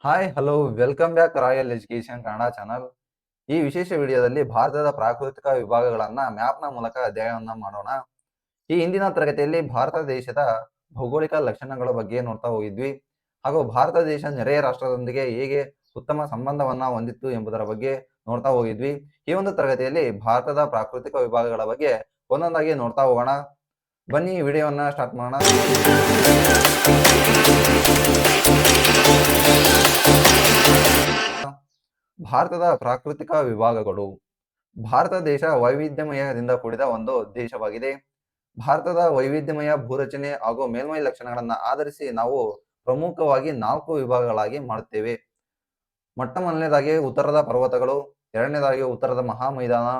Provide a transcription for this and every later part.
Hi hello welcome back royal education Kannada channel. ಈ ವಿಶೇಷ ವಿಡಿಯೋದಲ್ಲಿ ಭಾರತದ ಪ್ರಾಕೃತಿಕ ವಿಭಾಗಗಳನ್ನ ಮ್ಯಾಪ್ನ ಮೂಲಕ ಅಧ್ಯಯನ ಮಾಡೋಣ. ಈ ಹಿಂದಿನ ತರಗತಿಯಲ್ಲಿ ಭಾರತ ದೇಶದ ಭೌಗೋಳಿಕ ಲಕ್ಷಣಗಳ ಬಗ್ಗೆ ನೋಡ್ತಾ ಹೋಗಿದ್ವಿ. ಹಾಗೂ ಭಾರತ ದೇಶ ನೆರೆಯ ರಾಷ್ಟ್ರದೊಂದಿಗೆ ಹೇಗೆ ಉತ್ತಮ ಸಂಬಂಧವನ್ನ ಹೊಂದಿತ್ತು ಎಂಬುದರ ಬಗ್ಗೆ ನೋಡ್ತಾ ಹೋಗಿದ್ವಿ. ಈ ಒಂದು ತರಗತಿಯಲ್ಲಿ ಭಾರತದ ಪ್ರಾಕೃತಿಕ ವಿಭಾಗಗಳ ಬಗ್ಗೆ ಒಂದೊಂದಾಗಿ ನೋಡ್ತಾ ಹೋಗೋಣ. ಬನ್ನಿ ವಿಡಿಯೋವನ್ನ ಸ್ಟಾರ್ಟ್ ಮಾಡೋಣ. ಭಾರತದ ಪ್ರಾಕೃತಿಕ ವಿಭಾಗಗಳು. ಭಾರತ ದೇಶ ವೈವಿಧ್ಯಮಯದಿಂದ ಕೂಡಿದ ಒಂದು ದೇಶವಾಗಿದೆ. ಭಾರತದ ವೈವಿಧ್ಯಮಯ ಭೂರಚನೆ ಹಾಗೂ ಮೇಲ್ಮೈ ಲಕ್ಷಣಗಳನ್ನು ಆಧರಿಸಿ ನಾವು ಪ್ರಮುಖವಾಗಿ 4 ವಿಭಾಗಗಳಾಗಿ ಮಾಡುತ್ತೇವೆ. ಮೊಟ್ಟ ಮೊದಲನೇದಾಗಿ ಉತ್ತರದ ಪರ್ವತಗಳು, ಎರಡನೇದಾಗಿ ಉತ್ತರದ ಮಹಾ ಮೈದಾನ,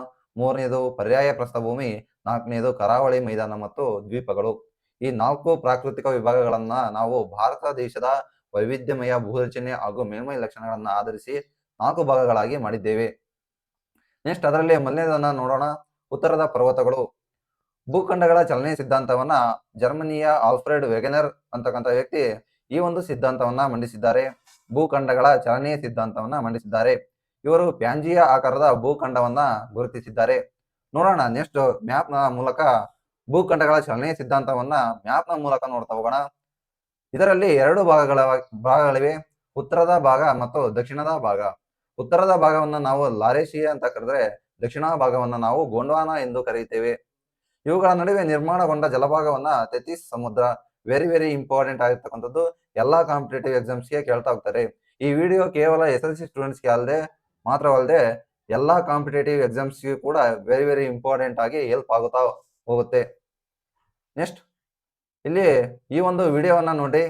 ಮೂರನೇದು ಪರ್ಯಾಯ ಪ್ರಸ್ಥಭೂಮಿ, ನಾಲ್ಕನೇದು ಕರಾವಳಿ ಮೈದಾನ ಮತ್ತು ದ್ವೀಪಗಳು. ಈ 4 ಪ್ರಾಕೃತಿಕ ವಿಭಾಗಗಳನ್ನ ನಾವು ಭಾರತ ದೇಶದ ವೈವಿಧ್ಯಮಯ ಭೂರಚನೆ ಹಾಗೂ ಮೇಲ್ಮೈ ಲಕ್ಷಣಗಳನ್ನು ಆಧರಿಸಿ 4 ಭಾಗಗಳಾಗಿ ಮಾಡಿದ್ದೇವೆ. ನೆಕ್ಸ್ಟ್ ಅದರಲ್ಲಿ ಮೊದಲನೇದನ್ನ ನೋಡೋಣ. ಉತ್ತರದ ಪರ್ವತಗಳು. ಭೂಖಂಡಗಳ ಚಲನೆ ಸಿದ್ಧಾಂತವನ್ನ ಜರ್ಮನಿಯ ಆಲ್ಫ್ರೆಡ್ ವೆಗೆನರ್ ಅಂತಕ್ಕಂಥ ವ್ಯಕ್ತಿ ಈ ಒಂದು ಸಿದ್ಧಾಂತವನ್ನ ಮಂಡಿಸಿದ್ದಾರೆ. ಭೂಖಂಡಗಳ ಚಲನೆಯ ಸಿದ್ಧಾಂತವನ್ನ ಮಂಡಿಸಿದ್ದಾರೆ. ಇವರು ಪ್ಯಾಂಜಿಯ ಆಕಾರದ ಭೂಖಂಡವನ್ನ ಗುರುತಿಸಿದ್ದಾರೆ. ನೋಡೋಣ ನೆಕ್ಸ್ಟ್ ಮ್ಯಾಪ್ನ ಮೂಲಕ ಭೂಖಂಡಗಳ ಚಲನೆಯ ಸಿದ್ಧಾಂತವನ್ನ ಮ್ಯಾಪ್ನ ಮೂಲಕ ನೋಡ್ತಾ ಹೋಗೋಣ. ಇದರಲ್ಲಿ 2 ಭಾಗಗಳಿವೆ, ಉತ್ತರದ ಭಾಗ ಮತ್ತು ದಕ್ಷಿಣದ ಭಾಗ. ಉತ್ತರದ ಭಾಗವನ್ನ ನಾವು ಲಾರೇಶಿಯಾ ಅಂತ ಕರೆದ್ರೆ ದಕ್ಷಿಣ ಭಾಗವನ್ನ ನಾವು ಗೋಂಡ್ವಾನಾ ಎಂದು ಕರೆಯುತ್ತೇವೆ. ಇವುಗಳ ನಡುವೆ ನಿರ್ಮಾಣಗೊಂಡ ಜಲಭಾಗವನ್ನ ತೆತಿಸ್ ಸಮುದ್ರ. ವೆರಿ ಇಂಪಾರ್ಟೆಂಟ್ ಆಗಿರ್ತಕ್ಕಂಥದ್ದು. ಎಲ್ಲಾ ಕಾಂಪಿಟೇಟಿವ್ ಎಕ್ಸಾಮ್ಸ್ಗೆ ಕೇಳ್ತಾ ಹೋಗ್ತಾರೆ. ಈ ವಿಡಿಯೋ ಕೇವಲ SSLC ಸ್ಟೂಡೆಂಟ್ಸ್ಗೆ ಮಾತ್ರವಲ್ಲದೆ ಎಲ್ಲಾ ಕಾಂಪಿಟೇಟಿವ್ ಎಕ್ಸಾಮ್ಸ್ಗೂ ಕೂಡ ವೆರಿ ಇಂಪಾರ್ಟೆಂಟ್ ಆಗಿ ಹೆಲ್ಪ್ ಆಗುತ್ತಾ ಹೋಗುತ್ತೆ. ನೆಕ್ಸ್ಟ್ ಇಲ್ಲಿ ಈ ಒಂದು ವಿಡಿಯೋವನ್ನ ನೋಡಿ.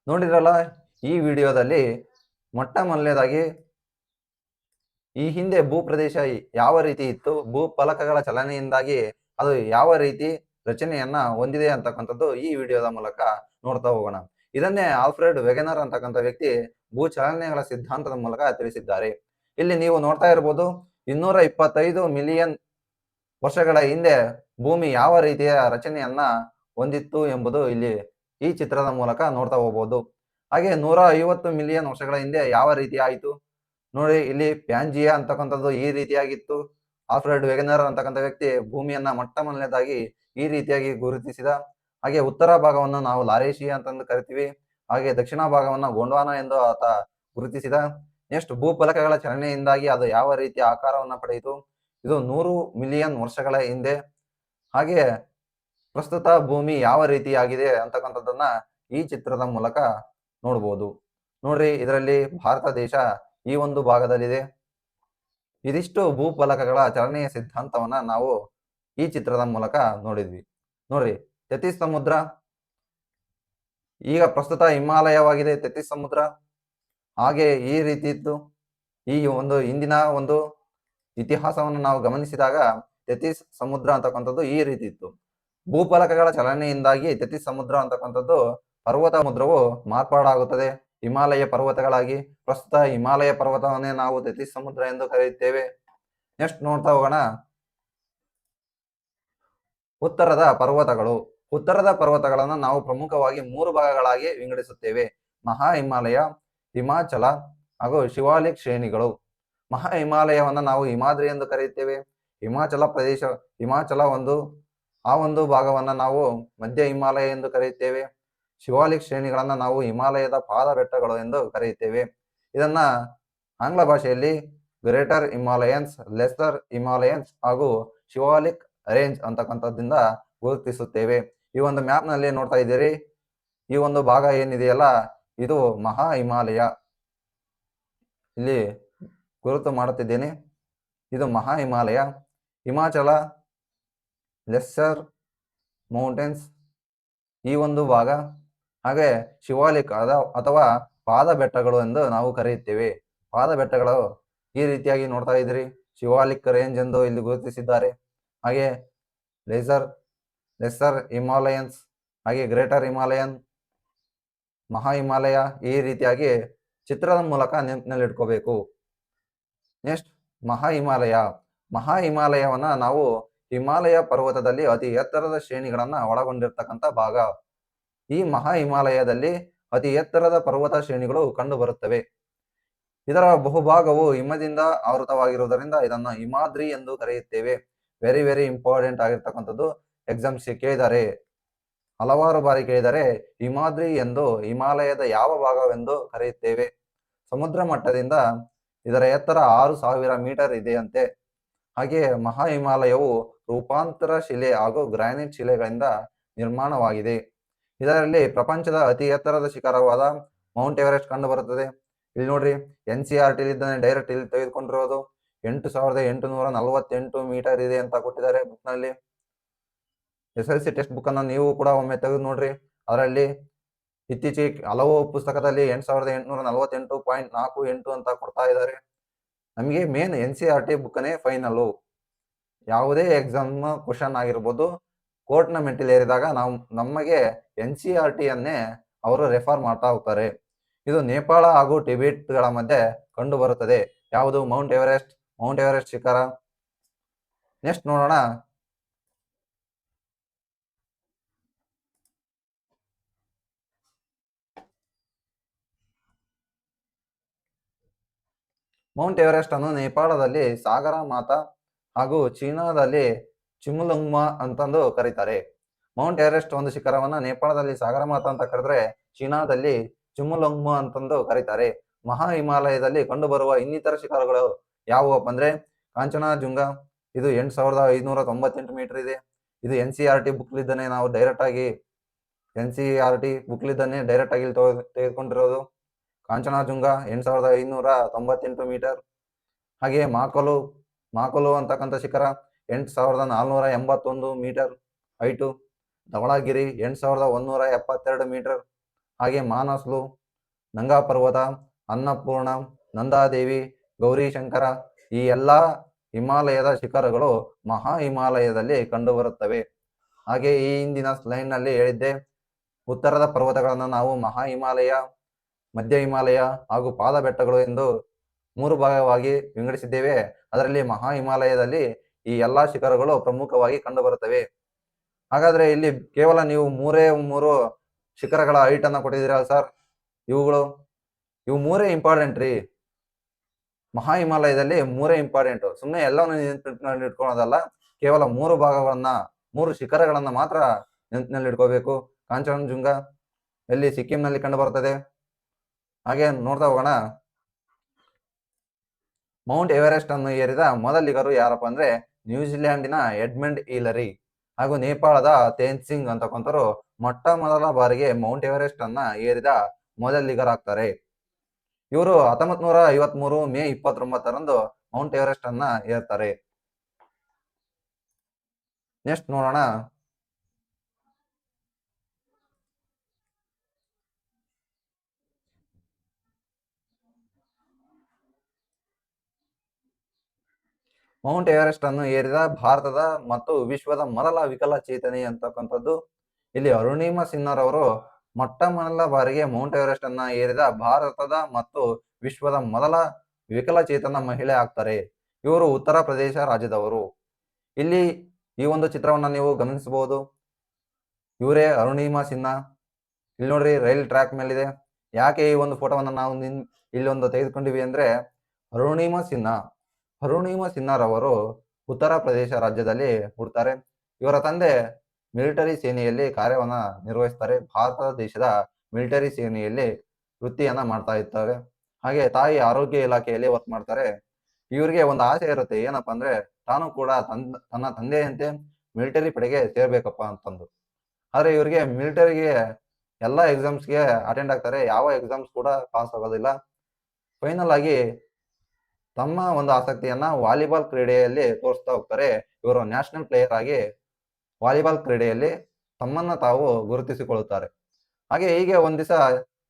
ನೋಡಿದ್ರಲ್ಲ, ಈ ವಿಡಿಯೋದಲ್ಲಿ ಮೊಟ್ಟ ಮೊದಲನೇದಾಗಿ ಈ ಹಿಂದೆ ಭೂಪ್ರದೇಶ ಯಾವ ರೀತಿ ಇತ್ತು, ಭೂಫಲಕಗಳ ಚಲನೆಯಿಂದಾಗಿ ಅದು ಯಾವ ರೀತಿ ರಚನೆಯನ್ನ ಹೊಂದಿದೆ ಅಂತಕ್ಕಂಥದ್ದು ಈ ವಿಡಿಯೋದ ಮೂಲಕ ನೋಡ್ತಾ ಹೋಗೋಣ. ಇದನ್ನೇ ಆಲ್ಫ್ರೆಡ್ ವೆಗೆನರ್ ಅಂತಕ್ಕಂಥ ವ್ಯಕ್ತಿ ಭೂಚಲನೆಗಳ ಸಿದ್ಧಾಂತದ ಮೂಲಕ ತಿಳಿಸಿದ್ದಾರೆ. ಇಲ್ಲಿ ನೀವು ನೋಡ್ತಾ ಇರಬಹುದು, 225 ಮಿಲಿಯನ್ ವರ್ಷಗಳ ಹಿಂದೆ ಭೂಮಿ ಯಾವ ರೀತಿಯ ರಚನೆಯನ್ನ ಹೊಂದಿತ್ತು ಎಂಬುದು ಇಲ್ಲಿ ಈ ಚಿತ್ರದ ಮೂಲಕ ನೋಡ್ತಾ ಹೋಗಬಹುದು. ಹಾಗೆ 150 ಮಿಲಿಯನ್ ವರ್ಷಗಳ ಹಿಂದೆ ಯಾವ ರೀತಿ ಆಯಿತು ನೋಡಿ. ಇಲ್ಲಿ ಪ್ಯಾಂಜಿಯಾ ಅಂತಕ್ಕಂಥದ್ದು ಈ ರೀತಿಯಾಗಿತ್ತು. ಆಲ್ಫ್ರೆಡ್ ವೆಗೆನರ್ ಅಂತಕ್ಕಂಥ ವ್ಯಕ್ತಿ ಭೂಮಿಯನ್ನ ಮೊಟ್ಟ ಮೊದಲನೇದಾಗಿ ಈ ರೀತಿಯಾಗಿ ಗುರುತಿಸಿದ. ಹಾಗೆ ಉತ್ತರ ಭಾಗವನ್ನು ನಾವು ಲಾರೇಶಿಯಾ ಅಂತಂದು ಕರಿತೀವಿ. ಹಾಗೆ ದಕ್ಷಿಣ ಭಾಗವನ್ನ ಗೋಂಡ್ವಾನಾ ಎಂದು ಆತ ಗುರುತಿಸಿದ. ನೆಕ್ಸ್ಟ್ ಭೂಫಲಕಗಳ ಚಲನೆಯಿಂದಾಗಿ ಅದು ಯಾವ ರೀತಿಯ ಆಕಾರವನ್ನ ಪಡೆಯಿತು, ಇದು 100 ಮಿಲಿಯನ್ ವರ್ಷಗಳ ಹಿಂದೆ. ಹಾಗೆ ಪ್ರಸ್ತುತ ಭೂಮಿ ಯಾವ ರೀತಿಯಾಗಿದೆ ಅಂತಕ್ಕಂಥದ್ದನ್ನ ಈ ಚಿತ್ರದ ಮೂಲಕ ನೋಡ್ಬೋದು. ನೋಡ್ರಿ, ಇದರಲ್ಲಿ ಭಾರತ ದೇಶ ಈ ಒಂದು ಭಾಗದಲ್ಲಿದೆ. ಇದಿಷ್ಟು ಭೂಫಲಕಗಳ ಚಲನೆಯ ಸಿದ್ಧಾಂತವನ್ನ ನಾವು ಈ ಚಿತ್ರದ ಮೂಲಕ ನೋಡಿದ್ವಿ. ನೋಡ್ರಿ, ತೆತಿಸ್ ಸಮುದ್ರ ಈಗ ಪ್ರಸ್ತುತ ಹಿಮಾಲಯವಾಗಿದೆ. ತೆತಿಸ್ ಸಮುದ್ರ ಹಾಗೆ ಈ ರೀತಿ ಇತ್ತು. ಈ ಒಂದು ಹಿಂದಿನ ಒಂದು ಇತಿಹಾಸವನ್ನು ನಾವು ಗಮನಿಸಿದಾಗ ತೆತಿಸ್ ಸಮುದ್ರ ಅಂತಕ್ಕಂಥದ್ದು ಈ ರೀತಿ ಇತ್ತು. ಭೂಫಲಕಗಳ ಚಲನೆಯಿಂದಾಗಿ ತೆತಿಸ್ ಸಮುದ್ರ ಅಂತಕ್ಕಂಥದ್ದು ಪರ್ವತ ಸಮುದ್ರವು ಮಾರ್ಪಾಡಾಗುತ್ತದೆ ಹಿಮಾಲಯ ಪರ್ವತಗಳಾಗಿ. ಪ್ರಸ್ತುತ ಹಿಮಾಲಯ ಪರ್ವತವನ್ನೇ ನಾವು ತೆತಿಸ್ ಸಮುದ್ರ ಎಂದು ಕರೆಯುತ್ತೇವೆ. ನೆಕ್ಸ್ಟ್ ನೋಡ್ತಾ ಹೋಗೋಣ. ಉತ್ತರದ ಪರ್ವತಗಳು. ಉತ್ತರದ ಪರ್ವತಗಳನ್ನು ನಾವು ಪ್ರಮುಖವಾಗಿ 3 ಭಾಗಗಳಾಗಿ ವಿಂಗಡಿಸುತ್ತೇವೆ: ಮಹಾ ಹಿಮಾಲಯ, ಹಿಮಾಚಲ ಹಾಗೂ ಶಿವಾಲಿಕ್ ಶ್ರೇಣಿಗಳು. ಮಹಾ ಹಿಮಾಲಯವನ್ನ ನಾವು ಹಿಮಾದ್ರಿ ಎಂದು ಕರೆಯುತ್ತೇವೆ. ಹಿಮಾಚಲ ಪ್ರದೇಶ, ಹಿಮಾಚಲ ಆ ಒಂದು ಭಾಗವನ್ನ ನಾವು ಮಧ್ಯ ಹಿಮಾಲಯ ಎಂದು ಕರೆಯುತ್ತೇವೆ. ಶಿವಾಲಿಕ್ ಶ್ರೇಣಿಗಳನ್ನ ನಾವು ಹಿಮಾಲಯದ ಪಾದ ಬೆಟ್ಟಗಳು ಎಂದು ಕರೆಯುತ್ತೇವೆ. ಇದನ್ನ ಆಂಗ್ಲ ಭಾಷೆಯಲ್ಲಿ ಗ್ರೇಟರ್ ಹಿಮಾಲಯನ್ಸ್, ಲೆಸ್ಸರ್ ಹಿಮಾಲಯನ್ಸ್ ಹಾಗೂ ಶಿವಾಲಿಕ್ ರೇಂಜ್ ಅಂತಕ್ಕಂಥದ್ದಿಂದ ಗುರುತಿಸುತ್ತೇವೆ. ಈ ಒಂದು ಮ್ಯಾಪ್ ನಲ್ಲಿ ನೋಡ್ತಾ ಇದ್ದೀರಿ, ಈ ಒಂದು ಭಾಗ ಏನಿದೆಯಲ್ಲ ಇದು ಮಹಾ ಹಿಮಾಲಯ. ಇಲ್ಲಿ ಗುರುತು ಮಾಡುತ್ತಿದ್ದೇನೆ, ಇದು ಮಹಾ ಹಿಮಾಲಯ. ಹಿಮಾಚಲ, ಲೆಸ್ಸರ್ ಮೌಂಟೇನ್ಸ್ ಈ ಒಂದು ಭಾಗ. ಹಾಗೆ ಶಿವಾಲಿಕ್ ಅಥವಾ ಪಾದ ಬೆಟ್ಟಗಳು ಎಂದು ನಾವು ಕರೆಯುತ್ತೇವೆ. ಪಾದ ಬೆಟ್ಟಗಳು ಈ ರೀತಿಯಾಗಿ ನೋಡ್ತಾ ಇದ್ದೀರಿ, ಶಿವಾಲಿಕ್ ರೇಂಜ್ ಎಂದು ಇಲ್ಲಿ ಗುರುತಿಸಿದ್ದಾರೆ. ಹಾಗೆ ಲೆಸ್ಸರ್ ಹಿಮಾಲಯನ್ಸ್, ಹಾಗೆ ಗ್ರೇಟರ್ ಹಿಮಾಲಯನ್, ಮಹಾ ಹಿಮಾಲಯ ಈ ರೀತಿಯಾಗಿ ಚಿತ್ರದ ಮೂಲಕ ನೆನಪಿನಲ್ಲಿ ಇಟ್ಕೋಬೇಕು. ನೆಕ್ಸ್ಟ್ ಮಹಾ ಹಿಮಾಲಯ. ಮಹಾ ಹಿಮಾಲಯವನ್ನ ನಾವು ಹಿಮಾಲಯ ಪರ್ವತದಲ್ಲಿ ಅತಿ ಎತ್ತರದ ಶ್ರೇಣಿಗಳನ್ನ ಒಳಗೊಂಡಿರ್ತಕ್ಕಂಥ ಭಾಗ. ಈ ಮಹಾ ಹಿಮಾಲಯದಲ್ಲಿ ಅತಿ ಎತ್ತರದ ಪರ್ವತ ಶ್ರೇಣಿಗಳು ಕಂಡು ಬರುತ್ತವೆ. ಇದರ ಬಹುಭಾಗವು ಹಿಮದಿಂದ ಆವೃತವಾಗಿರುವುದರಿಂದ ಇದನ್ನು ಹಿಮಾದ್ರಿ ಎಂದು ಕರೆಯುತ್ತೇವೆ. ವೆರಿ ವೆರಿ ಇಂಪಾರ್ಟೆಂಟ್ ಆಗಿರ್ತಕ್ಕಂಥದ್ದು. ಎಕ್ಸಾಮ್ಸ್ ಕೇಳಿದರೆ, ಹಲವಾರು ಬಾರಿ ಕೇಳಿದರೆ, ಹಿಮಾದ್ರಿ ಎಂದು ಹಿಮಾಲಯದ ಯಾವ ಭಾಗವೆಂದು ಕರೆಯುತ್ತೇವೆ. ಸಮುದ್ರ ಮಟ್ಟದಿಂದ ಇದರ ಎತ್ತರ 6000 ಮೀಟರ್ ಇದೆಯಂತೆ. ಹಾಗೆಯೇ ಮಹಾ ಹಿಮಾಲಯವು ರೂಪಾಂತರ ಶಿಲೆ ಹಾಗೂ ಗ್ರಾನೈಟ್ ಶಿಲೆಗಳಿಂದ ನಿರ್ಮಾಣವಾಗಿದೆ. ಇದರಲ್ಲಿ ಪ್ರಪಂಚದ ಅತಿ ಎತ್ತರದ ಶಿಖರವಾದ ಮೌಂಟ್ ಎವರೆಸ್ಟ್ ಕಂಡು ಬರುತ್ತದೆ. ಇಲ್ಲಿ ನೋಡ್ರಿ, NCERT ಇದ್ದಾನೆ ಡೈರೆಕ್ಟ್ ಇಲ್ಲಿ ತೆಗೆದುಕೊಂಡಿರೋದು. 8848 ಮೀಟರ್ ಇದೆ ಅಂತ ಕೊಟ್ಟಿದ್ದಾರೆ ಬುಕ್ನಲ್ಲಿ. SSLC ಟೆಕ್ಸ್ಟ್ ಬುಕ್ ಅನ್ನು ನೀವು ಕೂಡ ಒಮ್ಮೆ ತೆಗೆದು ನೋಡ್ರಿ. ಅದರಲ್ಲಿ ಇತ್ತೀಚೆಗೆ ಹಲವು ಪುಸ್ತಕದಲ್ಲಿ 8848.48 ಅಂತ ಕೊಡ್ತಾ ಇದ್ದಾರೆ. ನಮಗೆ ಮೇನ್ NCERT ಬುಕ್ನೇ ಫೈನಲ್ಲು. ಯಾವುದೇ ಎಕ್ಸಾಮ್ ಕ್ವಶನ್ ಆಗಿರ್ಬೋದು, ಕೋರ್ಟ್ನ ಮೆಟ್ಟಿಲೇರಿದಾಗ ನಮಗೆ NCERT ಅನ್ನೇ ಅವರು ರೆಫರ್ ಮಾಡ್ತಾ ಹೋಗ್ತಾರೆ. ಇದು ನೇಪಾಳ ಹಾಗೂ ಟಿಬೆಟ್ಗಳ ಮಧ್ಯೆ ಕಂಡು ಬರುತ್ತದೆ. ಯಾವುದು? ಮೌಂಟ್ ಎವರೆಸ್ಟ್ ಶಿಖರ. ನೆಕ್ಸ್ಟ್ ನೋಡೋಣ, ಮೌಂಟ್ ಎವರೆಸ್ಟ್ ಅನ್ನು ನೇಪಾಳದಲ್ಲಿ ಸಾಗರ ಮಾತಾ ಹಾಗೂ ಚೀನಾದಲ್ಲಿ ಚಿಮುಲುಂಗ್ಮಾ ಅಂತಂದು ಕರೀತಾರೆ. ಮೌಂಟ್ ಎವರೆಸ್ಟ್ ಒಂದು ಶಿಖರವನ್ನ ನೇಪಾಳದಲ್ಲಿ ಸಾಗರ ಮಾತಾ ಅಂತ ಕರೆದ್ರೆ ಚೀನಾದಲ್ಲಿ ಚಿಮುಲುಂಗ್ಮಾ ಅಂತಂದು ಕರೀತಾರೆ. ಮಹಾ ಹಿಮಾಲಯದಲ್ಲಿ ಕಂಡುಬರುವ ಇನ್ನಿತರ ಶಿಖರಗಳು ಯಾವುವಪ್ಪ ಅಂದ್ರೆ ಕಾಂಚನಜುಂಗ. ಇದು 8598 ಮೀಟರ್ ಇದೆ. ಇದು NCERT ಬುಕ್ಲಿದ್ದಾನೆ, ನಾವು ಡೈರೆಕ್ಟ್ ಆಗಿ NCERT ಬುಕ್ಲಿದ್ದಾನೆ ಡೈರೆಕ್ಟ್ ಆಗಿ ತೆಗೆದುಕೊಂಡಿರೋದು. ಕಾಂಚನಜುಂಗ 8598 ಮೀಟರ್. ಹಾಗೆ ಮಾಕಲು ಅಂತಕ್ಕಂಥ ಶಿಖರ 8481 ಮೀಟರ್ ಹೈಟು. ಧವಳಗಿರಿ 8172 ಮೀಟರ್. ಹಾಗೆ ಮಾನಸ್ಲು, ನಂಗಾ ಪರ್ವತ, ಅನ್ನಪೂರ್ಣ, ನಂದಾದೇವಿ, ಗೌರಿಶಂಕರ ಈ ಎಲ್ಲ ಹಿಮಾಲಯದ ಶಿಖರಗಳು ಮಹಾ ಹಿಮಾಲಯದಲ್ಲಿ ಕಂಡುಬರುತ್ತವೆ. ಹಾಗೆ ಈ ಹಿಂದಿನ ಸ್ಲೈಡ್ನಲ್ಲಿ ಹೇಳಿದ್ದೆ, ಉತ್ತರದ ಪರ್ವತಗಳನ್ನು ನಾವು ಮಹಾ ಹಿಮಾಲಯ, ಮಧ್ಯ ಹಿಮಾಲಯ ಹಾಗೂ ಪಾದ ಬೆಟ್ಟಗಳು ಎಂದು 3 ಭಾಗವಾಗಿ ವಿಂಗಡಿಸಿದ್ದೇವೆ. ಅದರಲ್ಲಿ ಮಹಾ ಹಿಮಾಲಯದಲ್ಲಿ ಈ ಎಲ್ಲಾ ಶಿಖರಗಳು ಪ್ರಮುಖವಾಗಿ ಕಂಡುಬರುತ್ತವೆ. ಹಾಗಾದ್ರೆ ಇಲ್ಲಿ ಕೇವಲ ನೀವು 3 ಶಿಖರಗಳ ಹೈಟ್ ಅನ್ನ ಕೊಟ್ಟಿದ್ದೀರಾ ಸರ್. ಇವು 3 ಇಂಪಾರ್ಟೆಂಟ್ ರೀ. ಮಹಾ ಹಿಮಾಲಯದಲ್ಲಿ 3 ಇಂಪಾರ್ಟೆಂಟ್. ಸುಮ್ಮನೆ ಎಲ್ಲವನ್ನು ನೆನಪಿನಲ್ಲಿ ಇಟ್ಕೊಳ್ಳೋದಲ್ಲ, ಕೇವಲ 3 ಭಾಗಗಳನ್ನ 3 ಶಿಖರಗಳನ್ನ ಮಾತ್ರ ನೆನಪಿನಲ್ಲಿ ಇಟ್ಕೋಬೇಕು. ಕಾಂಚನಜುಂಗ ಎಲ್ಲಿ? ಸಿಕ್ಕಿಂನಲ್ಲಿ ಕಂಡು ಬರ್ತದೆ. ಹಾಗೆ ನೋಡ್ತಾ ಹೋಗೋಣ, ಮೌಂಟ್ ಎವರೆಸ್ಟ್ ಅನ್ನು ಏರಿದ ಮೊದಲಿಗರು ಯಾರಪ್ಪ ಅಂದ್ರೆ ನ್ಯೂಜಿಲೆಂಡಿನ ಎಡ್ಮಂಡ್ ಹಿಲರಿ ಹಾಗೂ ನೇಪಾಳದ ತೇನ್ಸಿಂಗ್ ಅಂತಕ್ಕಂಥವ್ರು ಮೊಟ್ಟ ಮೊದಲ ಬಾರಿಗೆ ಮೌಂಟ್ ಎವರೆಸ್ಟ್ ಅನ್ನ ಏರಿದ ಮೊದಲಿಗರಾಗ್ತಾರೆ. ಇವರು 1953 ಮೇ 29ರಂದು ಮೌಂಟ್ ಎವರೆಸ್ಟ್ ಅನ್ನ ಏರ್ತಾರೆ. ನೆಕ್ಸ್ಟ್ ನೋಡೋಣ, ಮೌಂಟ್ ಎವರೆಸ್ಟ್ ಅನ್ನು ಏರಿದ ಭಾರತದ ಮತ್ತು ವಿಶ್ವದ ಮೊದಲ ವಿಕಲಚೇತನೆ ಅಂತಕ್ಕಂಥದ್ದು ಇಲ್ಲಿ ಅರುಣಿಮಾ ಸಿನ್ಹಾರವರು ಮೊಟ್ಟ ಮೊದಲ ಬಾರಿಗೆ ಮೌಂಟ್ ಎವರೆಸ್ಟ್ ಅನ್ನ ಏರಿದ ಭಾರತದ ಮತ್ತು ವಿಶ್ವದ ಮೊದಲ ವಿಕಲಚೇತನ ಮಹಿಳೆ ಆಗ್ತಾರೆ. ಇವರು ಉತ್ತರ ಪ್ರದೇಶ ರಾಜ್ಯದವರು. ಇಲ್ಲಿ ಈ ಒಂದು ಚಿತ್ರವನ್ನ ನೀವು ಗಮನಿಸಬಹುದು. ಇವರೇ ಅರುಣಿಮಾ ಸಿನ್ಹಾ. ಇಲ್ಲಿ ನೋಡ್ರಿ, ರೈಲ್ ಟ್ರ್ಯಾಕ್ ಮೇಲಿದೆ. ಯಾಕೆ ಈ ಒಂದು ಫೋಟೋವನ್ನ ನಾವು ಇಲ್ಲಿ ಒಂದು ತೆಗೆದುಕೊಂಡಿವಿ ಅಂದ್ರೆ, ಅರುಣಿಮಾ ಸಿನ್ಹಾರವರು ಉತ್ತರ ಪ್ರದೇಶ ರಾಜ್ಯದಲ್ಲಿ ಹುಡ್ತಾರೆ. ಇವರ ತಂದೆ ಮಿಲಿಟರಿ ಸೇನೆಯಲ್ಲಿ ಕಾರ್ಯವನ್ನ ನಿರ್ವಹಿಸ್ತಾರೆ. ಭಾರತ ದೇಶದ ಮಿಲಿಟರಿ ಸೇನೆಯಲ್ಲಿ ವೃತ್ತಿಯನ್ನ ಮಾಡ್ತಾ ಇರ್ತಾರೆ. ಹಾಗೆ ತಾಯಿ ಆರೋಗ್ಯ ಇಲಾಖೆಯಲ್ಲಿ ವರ್ಕ್ ಮಾಡ್ತಾರೆ. ಇವರಿಗೆ ಒಂದು ಆಸೆ ಇರುತ್ತೆ, ಏನಪ್ಪಾ ಅಂದ್ರೆ ತಾನು ಕೂಡ ತನ್ನ ತಂದೆಯಂತೆ ಮಿಲಿಟರಿ ಪಡೆಗೆ ಸೇರ್ಬೇಕಪ್ಪ ಅಂತಂದು. ಆದ್ರೆ ಇವರಿಗೆ ಮಿಲಿಟರಿಗೆ ಎಲ್ಲ ಎಕ್ಸಾಮ್ಸ್ಗೆ ಅಟೆಂಡ್ ಆಗ್ತಾರೆ, ಯಾವ ಎಕ್ಸಾಮ್ಸ್ ಕೂಡ ಪಾಸ್ ಆಗೋದಿಲ್ಲ. ಫೈನಲ್ ಆಗಿ ತಮ್ಮ ಒಂದು ಆಸಕ್ತಿಯನ್ನ ವಾಲಿಬಾಲ್ ಕ್ರೀಡೆಯಲ್ಲಿ ತೋರಿಸ್ತಾ ಹೋಗ್ತಾರೆ. ಇವರು ನ್ಯಾಷನಲ್ ಪ್ಲೇಯರ್ ಆಗಿ ವಾಲಿಬಾಲ್ ಕ್ರೀಡೆಯಲ್ಲಿ ತಮ್ಮನ್ನ ತಾವು ಗುರುತಿಸಿಕೊಳ್ಳುತ್ತಾರೆ. ಹಾಗೆ ಹೀಗೆ ಒಂದ್ ದಿವಸ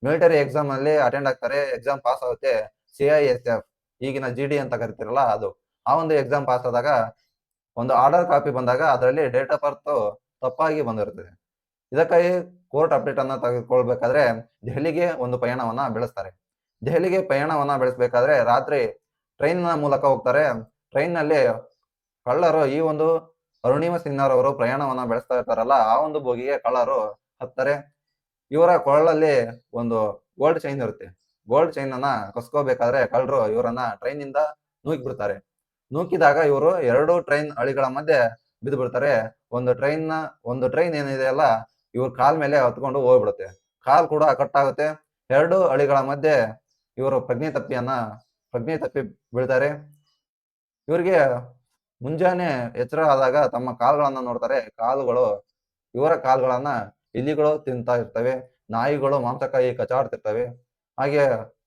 ಮಿಲಿಟರಿ ಎಕ್ಸಾಮ್ ಅಲ್ಲಿ ಅಟೆಂಡ್ ಆಗ್ತಾರೆ. ಎಕ್ಸಾಮ್ ಪಾಸ್ ಆಗುತ್ತೆ. CISF, ಈಗಿನ GD ಅಂತ ಕರಿತಿರಲ್ಲ ಅದು. ಆ ಒಂದು ಎಕ್ಸಾಮ್ ಪಾಸ್ ಆದಾಗ ಒಂದು ಆರ್ಡರ್ ಕಾಪಿ ಬಂದಾಗ ಅದರಲ್ಲಿ ಡೇಟ್ ಆಫ್ ಬರ್ತ್ ತಪ್ಪಾಗಿ ಬಂದಿರ್ತದೆ. ಇದಕ್ಕಾಗಿ ಕೋರ್ಟ್ ಅಪ್ಡೇಟ್ ಅನ್ನ ತೆಗೆದುಕೊಳ್ಬೇಕಾದ್ರೆ ದೆಹಲಿಗೆ ಒಂದು ಪಯಣವನ್ನ ಬೆಳೆಸ್ತಾರೆ. ದೆಹಲಿಗೆ ಪಯಣವನ್ನ ಬೆಳೆಸಬೇಕಾದ್ರೆ ರಾತ್ರಿ ಟ್ರೈನ್ ಮೂಲಕ ಹೋಗ್ತಾರೆ. ಟ್ರೈನ್ ನಲ್ಲಿ ಕಳ್ಳರು ಈ ಒಂದು ಅರುಣಿಮ ಸಿನ್ಹಾರ್ ಅವರು ಪ್ರಯಾಣವನ್ನ ಬೆಳೆಸ್ತಾ ಇರ್ತಾರಲ್ಲ, ಆ ಒಂದು ಬೋಗಿಗೆ ಕಳ್ಳರು ಹತ್ತಾರೆ. ಇವರ ಕೊರಳಲ್ಲಿ ಒಂದು ಗೋಲ್ಡ್ ಚೈನ್ ಇರುತ್ತೆ. ಗೋಲ್ಡ್ ಚೈನ್ ಅನ್ನ ಕಸ್ಕೋಬೇಕಾದ್ರೆ ಕಳ್ಳರು ಇವರನ್ನ ಟ್ರೈನ್ ನಿಂದ ನೂಕಿ ಬಿಡ್ತಾರೆ. ನೂಕಿದಾಗ ಇವರು 2 ಟ್ರೈನ್ ಹಳಿಗಳ ಮಧ್ಯೆ ಬಿದ್ದು ಬಿಡ್ತಾರೆ. ಒಂದು ಟ್ರೈನ್ ಏನಿದೆ ಅಲ್ಲ, ಇವ್ರ ಕಾಲ್ ಮೇಲೆ ಹತ್ಕೊಂಡು ಹೋಗ್ಬಿಡುತ್ತೆ. ಕಾಲ್ ಕೂಡ ಕಟ್ ಆಗುತ್ತೆ. 2 ಹಳಿಗಳ ಮಧ್ಯೆ ಇವರು ಪ್ರಜ್ಞೆ ತಪ್ಪಿ ಬೀಳ್ತಾರೆ. ಇವರಿಗೆ ಮುಂಜಾನೆ ಎಚ್ಚರ ಆದಾಗ ತಮ್ಮ ಕಾಲುಗಳನ್ನ ನೋಡ್ತಾರೆ. ಇವರ ಕಾಲುಗಳನ್ನ ಇಲಿಗಳು ತಿಂತಾ ಇರ್ತವೆ. ನಾಯಿಗಳು ಮಾಂಸಕ್ಕಾಗಿ ಕಚಾಡ್ತಿರ್ತವೆ. ಹಾಗೆ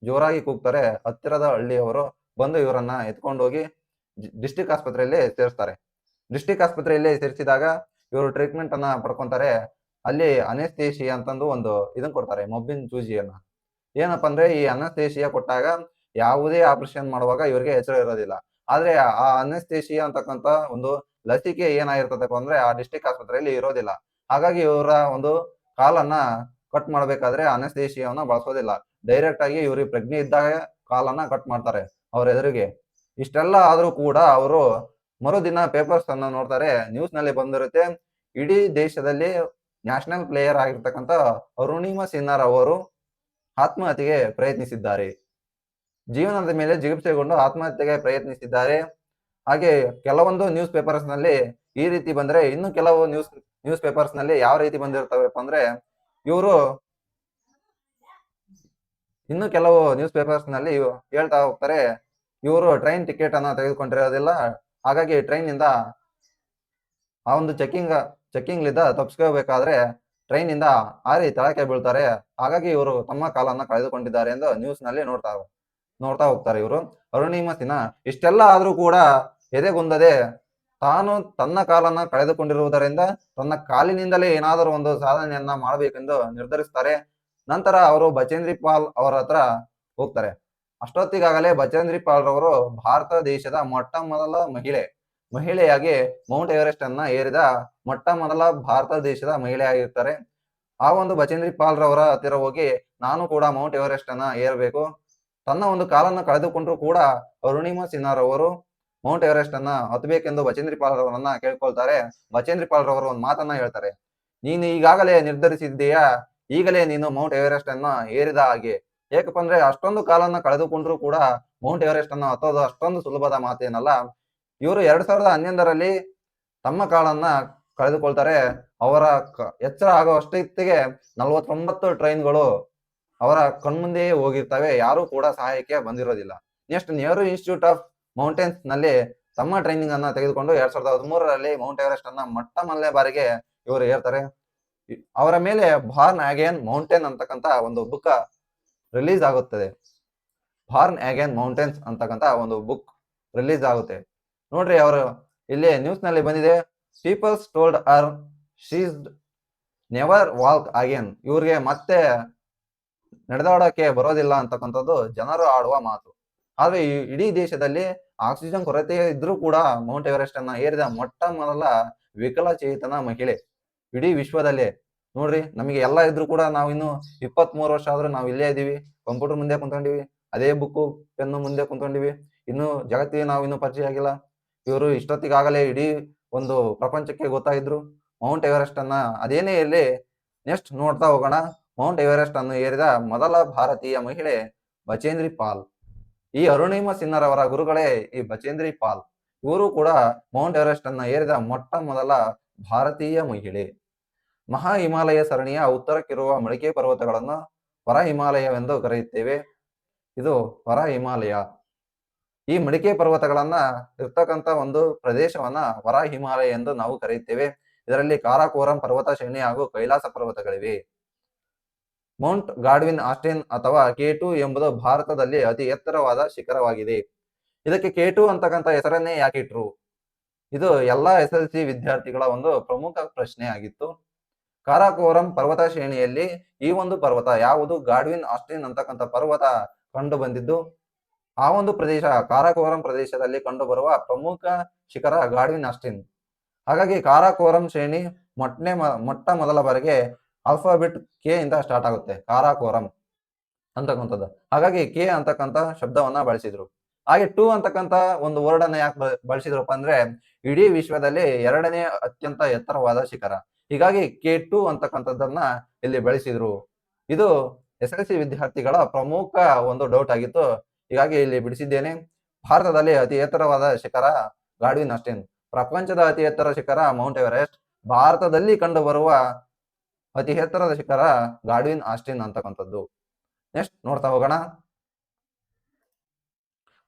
ಜೋರಾಗಿ ಕೂಗ್ತಾರೆ. ಹತ್ತಿರದ ಹಳ್ಳಿಯವರು ಬಂದು ಇವರನ್ನ ಎತ್ಕೊಂಡು ಹೋಗಿ ಡಿಸ್ಟಿಕ್ ಆಸ್ಪತ್ರೆಯಲ್ಲಿ ಸೇರಿಸ್ತಾರೆ. ಡಿಸ್ಟಿಕ್ ಆಸ್ಪತ್ರೆಯಲ್ಲಿ ಸೇರಿಸಿದಾಗ ಇವರು ಟ್ರೀಟ್ಮೆಂಟ್ ಅನ್ನ ಪಡ್ಕೊಂತಾರೆ. ಅಲ್ಲಿ ಅನೆಸ್ಥೇಷಿಯಾ ಅಂತಂದು ಒಂದು ಇದನ್ನ ಕೊಡ್ತಾರೆ, ಮೊಬ್ಬಿನ್ ಚೂಜಿಯನ್ನ. ಏನಪ್ಪಾ ಅಂದ್ರೆ ಈ ಅನೆಸ್ಥೇಷಿಯಾ ಕೊಟ್ಟಾಗ ಯಾವುದೇ ಆಪರೇಷನ್ ಮಾಡುವಾಗ ಇವರಿಗೆ ಎಚ್ಚರ ಇರೋದಿಲ್ಲ. ಆದ್ರೆ ಆ ಅನೆಸ್ಥೇಷಿಯಾ ಅಂತಕ್ಕಂತ ಒಂದು ಲಸಿಕೆ ಏನಾಗಿರ್ತದಪ್ಪ ಅಂದ್ರೆ ಆ ಡಿಸ್ಟಿಕ್ ಆಸ್ಪತ್ರೆಯಲ್ಲಿ ಇರೋದಿಲ್ಲ. ಹಾಗಾಗಿ ಇವರ ಒಂದು ಕಾಲನ್ನ ಕಟ್ ಮಾಡ್ಬೇಕಾದ್ರೆ ಅನೆಸ್ಥೇಷಿಯಾವನ್ನ ಬಳಸೋದಿಲ್ಲ. ಡೈರೆಕ್ಟ್ ಆಗಿ ಇವ್ರಿಗೆ ಪ್ರಜ್ಞೆ ಇದ್ದಾಗ ಕಾಲನ್ನ ಕಟ್ ಮಾಡ್ತಾರೆ ಅವ್ರ ಎದುರಿಗೆ. ಇಷ್ಟೆಲ್ಲ ಆದ್ರೂ ಕೂಡ ಅವರು ಮರುದಿನ ಪೇಪರ್ಸ್ ಅನ್ನ ನೋಡ್ತಾರೆ. ನ್ಯೂಸ್ ನಲ್ಲಿ ಬಂದಿರುತ್ತೆ, ಇಡೀ ದೇಶದಲ್ಲಿ ನ್ಯಾಷನಲ್ ಪ್ಲೇಯರ್ ಆಗಿರ್ತಕ್ಕಂಥ ಅರುಣಿಮ ಸಿನ್ಹಾರ್ ಅವರು ಆತ್ಮಹತ್ಯೆಗೆ ಪ್ರಯತ್ನಿಸಿದ್ದಾರೆ. ಜೀವನದ ಮೇಲೆ ಜಿಗುಪ್ಸೆಗೊಂಡು ಆತ್ಮಹತ್ಯೆಗೆ ಪ್ರಯತ್ನಿಸಿದ್ದಾರೆ. ಹಾಗೆ ಕೆಲವೊಂದು ನ್ಯೂಸ್ ಪೇಪರ್ಸ್ ನಲ್ಲಿ ಈ ರೀತಿ ಬಂದ್ರೆ, ಇನ್ನು ಕೆಲವು ನ್ಯೂಸ್ ಪೇಪರ್ಸ್ ನಲ್ಲಿ ಯಾವ ರೀತಿ ಬಂದಿರ್ತವೆಪ್ಪ ಅಂದ್ರೆ, ಇನ್ನು ಕೆಲವು ನ್ಯೂಸ್ ಪೇಪರ್ಸ್ ನಲ್ಲಿ ಹೇಳ್ತಾ ಹೋಗ್ತಾರೆ, ಇವರು ಟ್ರೈನ್ ಟಿಕೆಟ್ ಅನ್ನ ತೆಗೆದುಕೊಂಡಿರೋದಿಲ್ಲ. ಹಾಗಾಗಿ ಟ್ರೈನ್ ನಿಂದ ಆ ಒಂದು ಚೆಕಿಂಗ್ ಲಿಂದ ತಪ್ಪಿಸ್ಕೋಬೇಕಾದ್ರೆ ಟ್ರೈನ್ ನಿಂದ ಹಾರಿ ತಳಕ್ಕೆ ಬೀಳ್ತಾರೆ. ಹಾಗಾಗಿ ಇವರು ತಮ್ಮ ಕಾಲನ್ನ ಕಳೆದುಕೊಂಡಿದ್ದಾರೆ ಎಂದು ನ್ಯೂಸ್ ನಲ್ಲಿ ನೋಡ್ತಾ ಹೋಗ್ತಾರೆ ಇವರು. ಅರುಣಿಮ ಸಿನ್ಹಾ ಇಷ್ಟೆಲ್ಲ ಆದ್ರೂ ಕೂಡ ಎದೆಗುಂದದೆ ತಾನು ತನ್ನ ಕಾಲನ್ನ ಕಳೆದುಕೊಂಡಿರುವುದರಿಂದ ತನ್ನ ಕಾಲಿನಿಂದಲೇ ಏನಾದರೂ ಒಂದು ಸಾಧನೆಯನ್ನ ಮಾಡಬೇಕೆಂದು ನಿರ್ಧರಿಸ್ತಾರೆ. ನಂತರ ಅವರು ಬಚೇಂದ್ರಿ ಪಾಲ್ ಅವರ ಹತ್ರ ಹೋಗ್ತಾರೆ. ಅಷ್ಟೊತ್ತಿಗಾಗಲೇ ಬಚೇಂದ್ರಿ ಪಾಲ್ ರವರು ಭಾರತ ದೇಶದ ಮೊಟ್ಟ ಮೊದಲ ಮಹಿಳೆಯಾಗಿ ಮೌಂಟ್ ಎವರೆಸ್ಟ್ ಅನ್ನ ಏರಿದ ಮೊಟ್ಟ ಮೊದಲ ಭಾರತ ದೇಶದ ಮಹಿಳೆ ಆಗಿರ್ತಾರೆ. ಆ ಒಂದು ಬಚೇಂದ್ರಿ ಪಾಲ್ ರವರ ಹತ್ತಿರ ಹೋಗಿ, ನಾನು ಕೂಡ ಮೌಂಟ್ ಎವರೆಸ್ಟ್ ಅನ್ನ ಏರಬೇಕು. ತನ್ನ ಒಂದು ಕಾಲನ್ನು ಕಳೆದುಕೊಂಡ್ರು ಕೂಡ ಅರುಣಿಮ ಸಿನ್ಹಾರ್ ಅವರು ಮೌಂಟ್ ಎವರೆಸ್ಟ್ ಅನ್ನ ಹತ್ತಬೇಕೆಂದು ಬಚೇಂದ್ರಿ ಪಾಲ್ ರವರನ್ನ ಕೇಳ್ಕೊಳ್ತಾರೆ. ಬಚೇಂದ್ರಿ ಪಾಲ್ ರವರು ಒಂದು ಮಾತನ್ನ ಹೇಳ್ತಾರೆ, ನೀನು ಈಗಾಗಲೇ ನಿರ್ಧರಿಸಿದ್ದೀಯಾ, ಈಗಲೇ ನೀನು ಮೌಂಟ್ ಎವರೆಸ್ಟ್ ಅನ್ನ ಏರಿದ ಹಾಗೆ. ಯಾಕಪ್ಪ ಅಂದ್ರೆ ಅಷ್ಟೊಂದು ಕಾಲನ್ನ ಕಳೆದುಕೊಂಡ್ರು ಕೂಡ ಮೌಂಟ್ ಎವರೆಸ್ಟ್ ಅನ್ನ ಹತ್ತೋದು ಅಷ್ಟೊಂದು ಸುಲಭದ ಮಾತೇನಲ್ಲ. ಇವರು 2011ರಲ್ಲಿ ತಮ್ಮ ಕಾಲನ್ನ ಕಳೆದುಕೊಳ್ತಾರೆ. ಅವರ ಎಚ್ಚರ ಆಗೋ ಅಷ್ಟೊತ್ತಿಗೆ 49 ಟ್ರೈನ್ಗಳು ಅವರ ಕಣ್ಮುಂದೆಯೇ ಹೋಗಿರ್ತವೆ. ಯಾರು ಕೂಡ ಸಹಾಯಕ್ಕೆ ಬಂದಿರೋದಿಲ್ಲ. Next Nehru institute of mountains ನಲ್ಲಿ ತಮ್ಮ ಟ್ರೈನಿಂಗ್ ಅನ್ನ ತೆಗೆದುಕೊಂಡು 2013ರಲ್ಲಿ ಮೌಂಟ್ ಎವರೆಸ್ಟ್ ಅನ್ನ ಮೊಟ್ಟ ಮೊದಲನೇ ಬಾರಿಗೆ ಇವರು ಏರ್ತಾರೆ. ಅವರ ಮೇಲೆ ಬಾರ್ನ್ ಅಗೇನ್ ಮೌಂಟೇನ್ ಅಂತಕ್ಕಂತ ಒಂದು ಬುಕ್ ರಿಲೀಸ್ ಆಗುತ್ತದೆ. ಬಾರ್ನ್ ಅಗೇನ್ ಮೌಂಟೇನ್ಸ್ ಅಂತಕ್ಕಂತ ಒಂದು ಬುಕ್ ರಿಲೀಸ್ ಆಗುತ್ತೆ. ನೋಡ್ರಿ, ಅವರು ಇಲ್ಲಿ ನ್ಯೂಸ್ ನಲ್ಲಿ ಬಂದಿದೆ, peoples told her she's never walk again. ಇವ್ರಿಗೆ ಮತ್ತೆ ನಡೆದಾಡೋಕೆ ಬರೋದಿಲ್ಲ ಅಂತಕ್ಕಂಥದ್ದು ಜನರು ಆಡುವ ಮಾತು. ಆದ್ರೆ ಇಡೀ ದೇಶದಲ್ಲಿ ಆಕ್ಸಿಜನ್ ಕೊರತೆ ಇದ್ರೂ ಕೂಡ ಮೌಂಟ್ ಎವರೆಸ್ಟ್ ಅನ್ನ ಏರಿದ ಮೊಟ್ಟ ಮೊದಲ ವಿಕಲಚೇತನ ಮಹಿಳೆ ಇಡೀ ವಿಶ್ವದಲ್ಲೇ. ನೋಡ್ರಿ, ನಮಗೆ ಎಲ್ಲ ಇದ್ರು ಕೂಡ ನಾವು ಇನ್ನು 23 ವರ್ಷ ಆದ್ರೂ ನಾವು ಇಲ್ಲೇ ಇದೀವಿ, ಕಂಪ್ಯೂಟರ್ ಮುಂದೆ ಕುಂತ್ಕೊಂಡಿವಿ, ಅದೇ ಬುಕ್ಕು ಪೆನ್ನು ಮುಂದೆ ಕುಂತ್ಕೊಂಡಿವಿ, ಇನ್ನು ಜಗತ್ತಿಗೆ ನಾವು ಇನ್ನೂ ಪರಿಚಯ ಆಗಿಲ್ಲ. ಇವರು ಇಷ್ಟೊತ್ತಿಗಾಗಲೇ ಇಡೀ ಒಂದು ಪ್ರಪಂಚಕ್ಕೆ ಗೊತ್ತಾಗಿದ್ರು. ಮೌಂಟ್ ಎವರೆಸ್ಟ್ ಅನ್ನ ಅದೇನೇ ಇರಲಿ, ನೆಕ್ಸ್ಟ್ ನೋಡ್ತಾ ಹೋಗೋಣ. ಮೌಂಟ್ ಎವರೆಸ್ಟ್ ಅನ್ನು ಏರಿದ ಮೊದಲ ಭಾರತೀಯ ಮಹಿಳೆ ಬಚೇಂದ್ರಿ ಪಾಲ್. ಈ ಅರುಣಿಮ ಸಿನ್ಹಾರ್ ಅವರ ಗುರುಗಳೇ ಈ ಬಚೇಂದ್ರಿ ಪಾಲ್. ಇವರು ಕೂಡ ಮೌಂಟ್ ಎವರೆಸ್ಟ್ ಅನ್ನ ಏರಿದ ಮೊಟ್ಟ ಮೊದಲ ಭಾರತೀಯ ಮಹಿಳೆ. ಮಹಾ ಹಿಮಾಲಯ ಸರಣಿಯ ಉತ್ತರಕ್ಕಿರುವ ಮಡಿಕೆ ಪರ್ವತಗಳನ್ನು ಹೊರ ಹಿಮಾಲಯವೆಂದು ಕರೆಯುತ್ತೇವೆ. ಇದು ಹೊರ ಹಿಮಾಲಯ. ಈ ಮಡಿಕೆ ಪರ್ವತಗಳನ್ನ ಇರ್ತಕ್ಕಂಥ ಒಂದು ಪ್ರದೇಶವನ್ನ ಹೊರ ಹಿಮಾಲಯ ಎಂದು ನಾವು ಕರೆಯುತ್ತೇವೆ. ಇದರಲ್ಲಿ ಕಾರಾಕೋರಂ ಪರ್ವತ ಶ್ರೇಣಿ ಹಾಗೂ ಕೈಲಾಸ ಪರ್ವತಗಳಿವೆ. ಮೌಂಟ್ ಗಾಡ್ವಿನ್ ಆಸ್ಟಿನ್ ಅಥವಾ K2 ಎಂಬುದು ಭಾರತದಲ್ಲಿ ಅತಿ ಎತ್ತರವಾದ ಶಿಖರವಾಗಿದೆ. ಇದಕ್ಕೆ K2 ಅಂತಕ್ಕಂಥ ಹೆಸರನ್ನೇ ಯಾಕಿಟ್ರು? ಇದು ಎಲ್ಲಾ SSLC ವಿದ್ಯಾರ್ಥಿಗಳ ಒಂದು ಪ್ರಮುಖ ಪ್ರಶ್ನೆ ಆಗಿತ್ತು. ಕಾರಾಕೋರಂ ಪರ್ವತ ಶ್ರೇಣಿಯಲ್ಲಿ ಈ ಒಂದು ಪರ್ವತ ಯಾವುದು? ಗಾಡ್ವಿನ್ ಆಸ್ಟಿನ್ ಅಂತಕ್ಕಂಥ ಪರ್ವತ ಕಂಡು ಬಂದಿದ್ದು. ಆ ಒಂದು ಪ್ರದೇಶ ಕಾರಾಕೋರಂ ಪ್ರದೇಶದಲ್ಲಿ ಕಂಡು ಬರುವ ಪ್ರಮುಖ ಶಿಖರ ಗಾಡ್ವಿನ್ ಆಸ್ಟಿನ್. ಹಾಗಾಗಿ ಕಾರಾಕೋರಂ ಶ್ರೇಣಿ ಮೊಟ್ಟ ಮೊದಲ ಬಾರಿಗೆ ಆಲ್ಫಾಬೆಟ್ K ಇಂದ ಸ್ಟಾರ್ಟ್ ಆಗುತ್ತೆ, ಕಾರಾಕೋರಂ ಅಂತಕ್ಕಂಥದ್ದು. ಹಾಗಾಗಿ K ಅಂತಕ್ಕಂಥ ಶಬ್ದವನ್ನ ಬಳಸಿದ್ರು. ಹಾಗೆ ಟೂ ಅಂತಕ್ಕಂತ ಒಂದು ವರ್ಡ್ ಅನ್ನ ಯಾಕೆ ಬಳಸಿದ್ರಪ್ಪ ಅಂದ್ರೆ ಇಡೀ ವಿಶ್ವದಲ್ಲಿ 2ನೇ ಅತ್ಯಂತ ಎತ್ತರವಾದ ಶಿಖರ. ಹೀಗಾಗಿ K2 ಅಂತಕ್ಕಂಥದ್ದನ್ನ ಇಲ್ಲಿ ಬಳಸಿದ್ರು. ಇದು SSLC ವಿದ್ಯಾರ್ಥಿಗಳ ಪ್ರಮುಖ ಒಂದು ಡೌಟ್ ಆಗಿತ್ತು. ಹೀಗಾಗಿ ಇಲ್ಲಿ ಬಿಡಿಸಿದ್ದೇನೆ. ಭಾರತದಲ್ಲಿ ಅತಿ ಎತ್ತರವಾದ ಶಿಖರ ಗಾಡ್ವಿನ್ ಆಸ್ಟಿನ್. ಪ್ರಪಂಚದ ಅತಿ ಎತ್ತರ ಶಿಖರ ಮೌಂಟ್ ಎವರೆಸ್ಟ್. ಭಾರತದಲ್ಲಿ ಕಂಡುಬರುವ ಅತಿ ಎತ್ತರದ ಶಿಖರ ಗಾಡ್ವಿನ್ ಆಸ್ಟಿನ್ ಅಂತಕ್ಕಂಥದ್ದು. ನೆಕ್ಸ್ಟ್ ನೋಡ್ತಾ ಹೋಗೋಣ.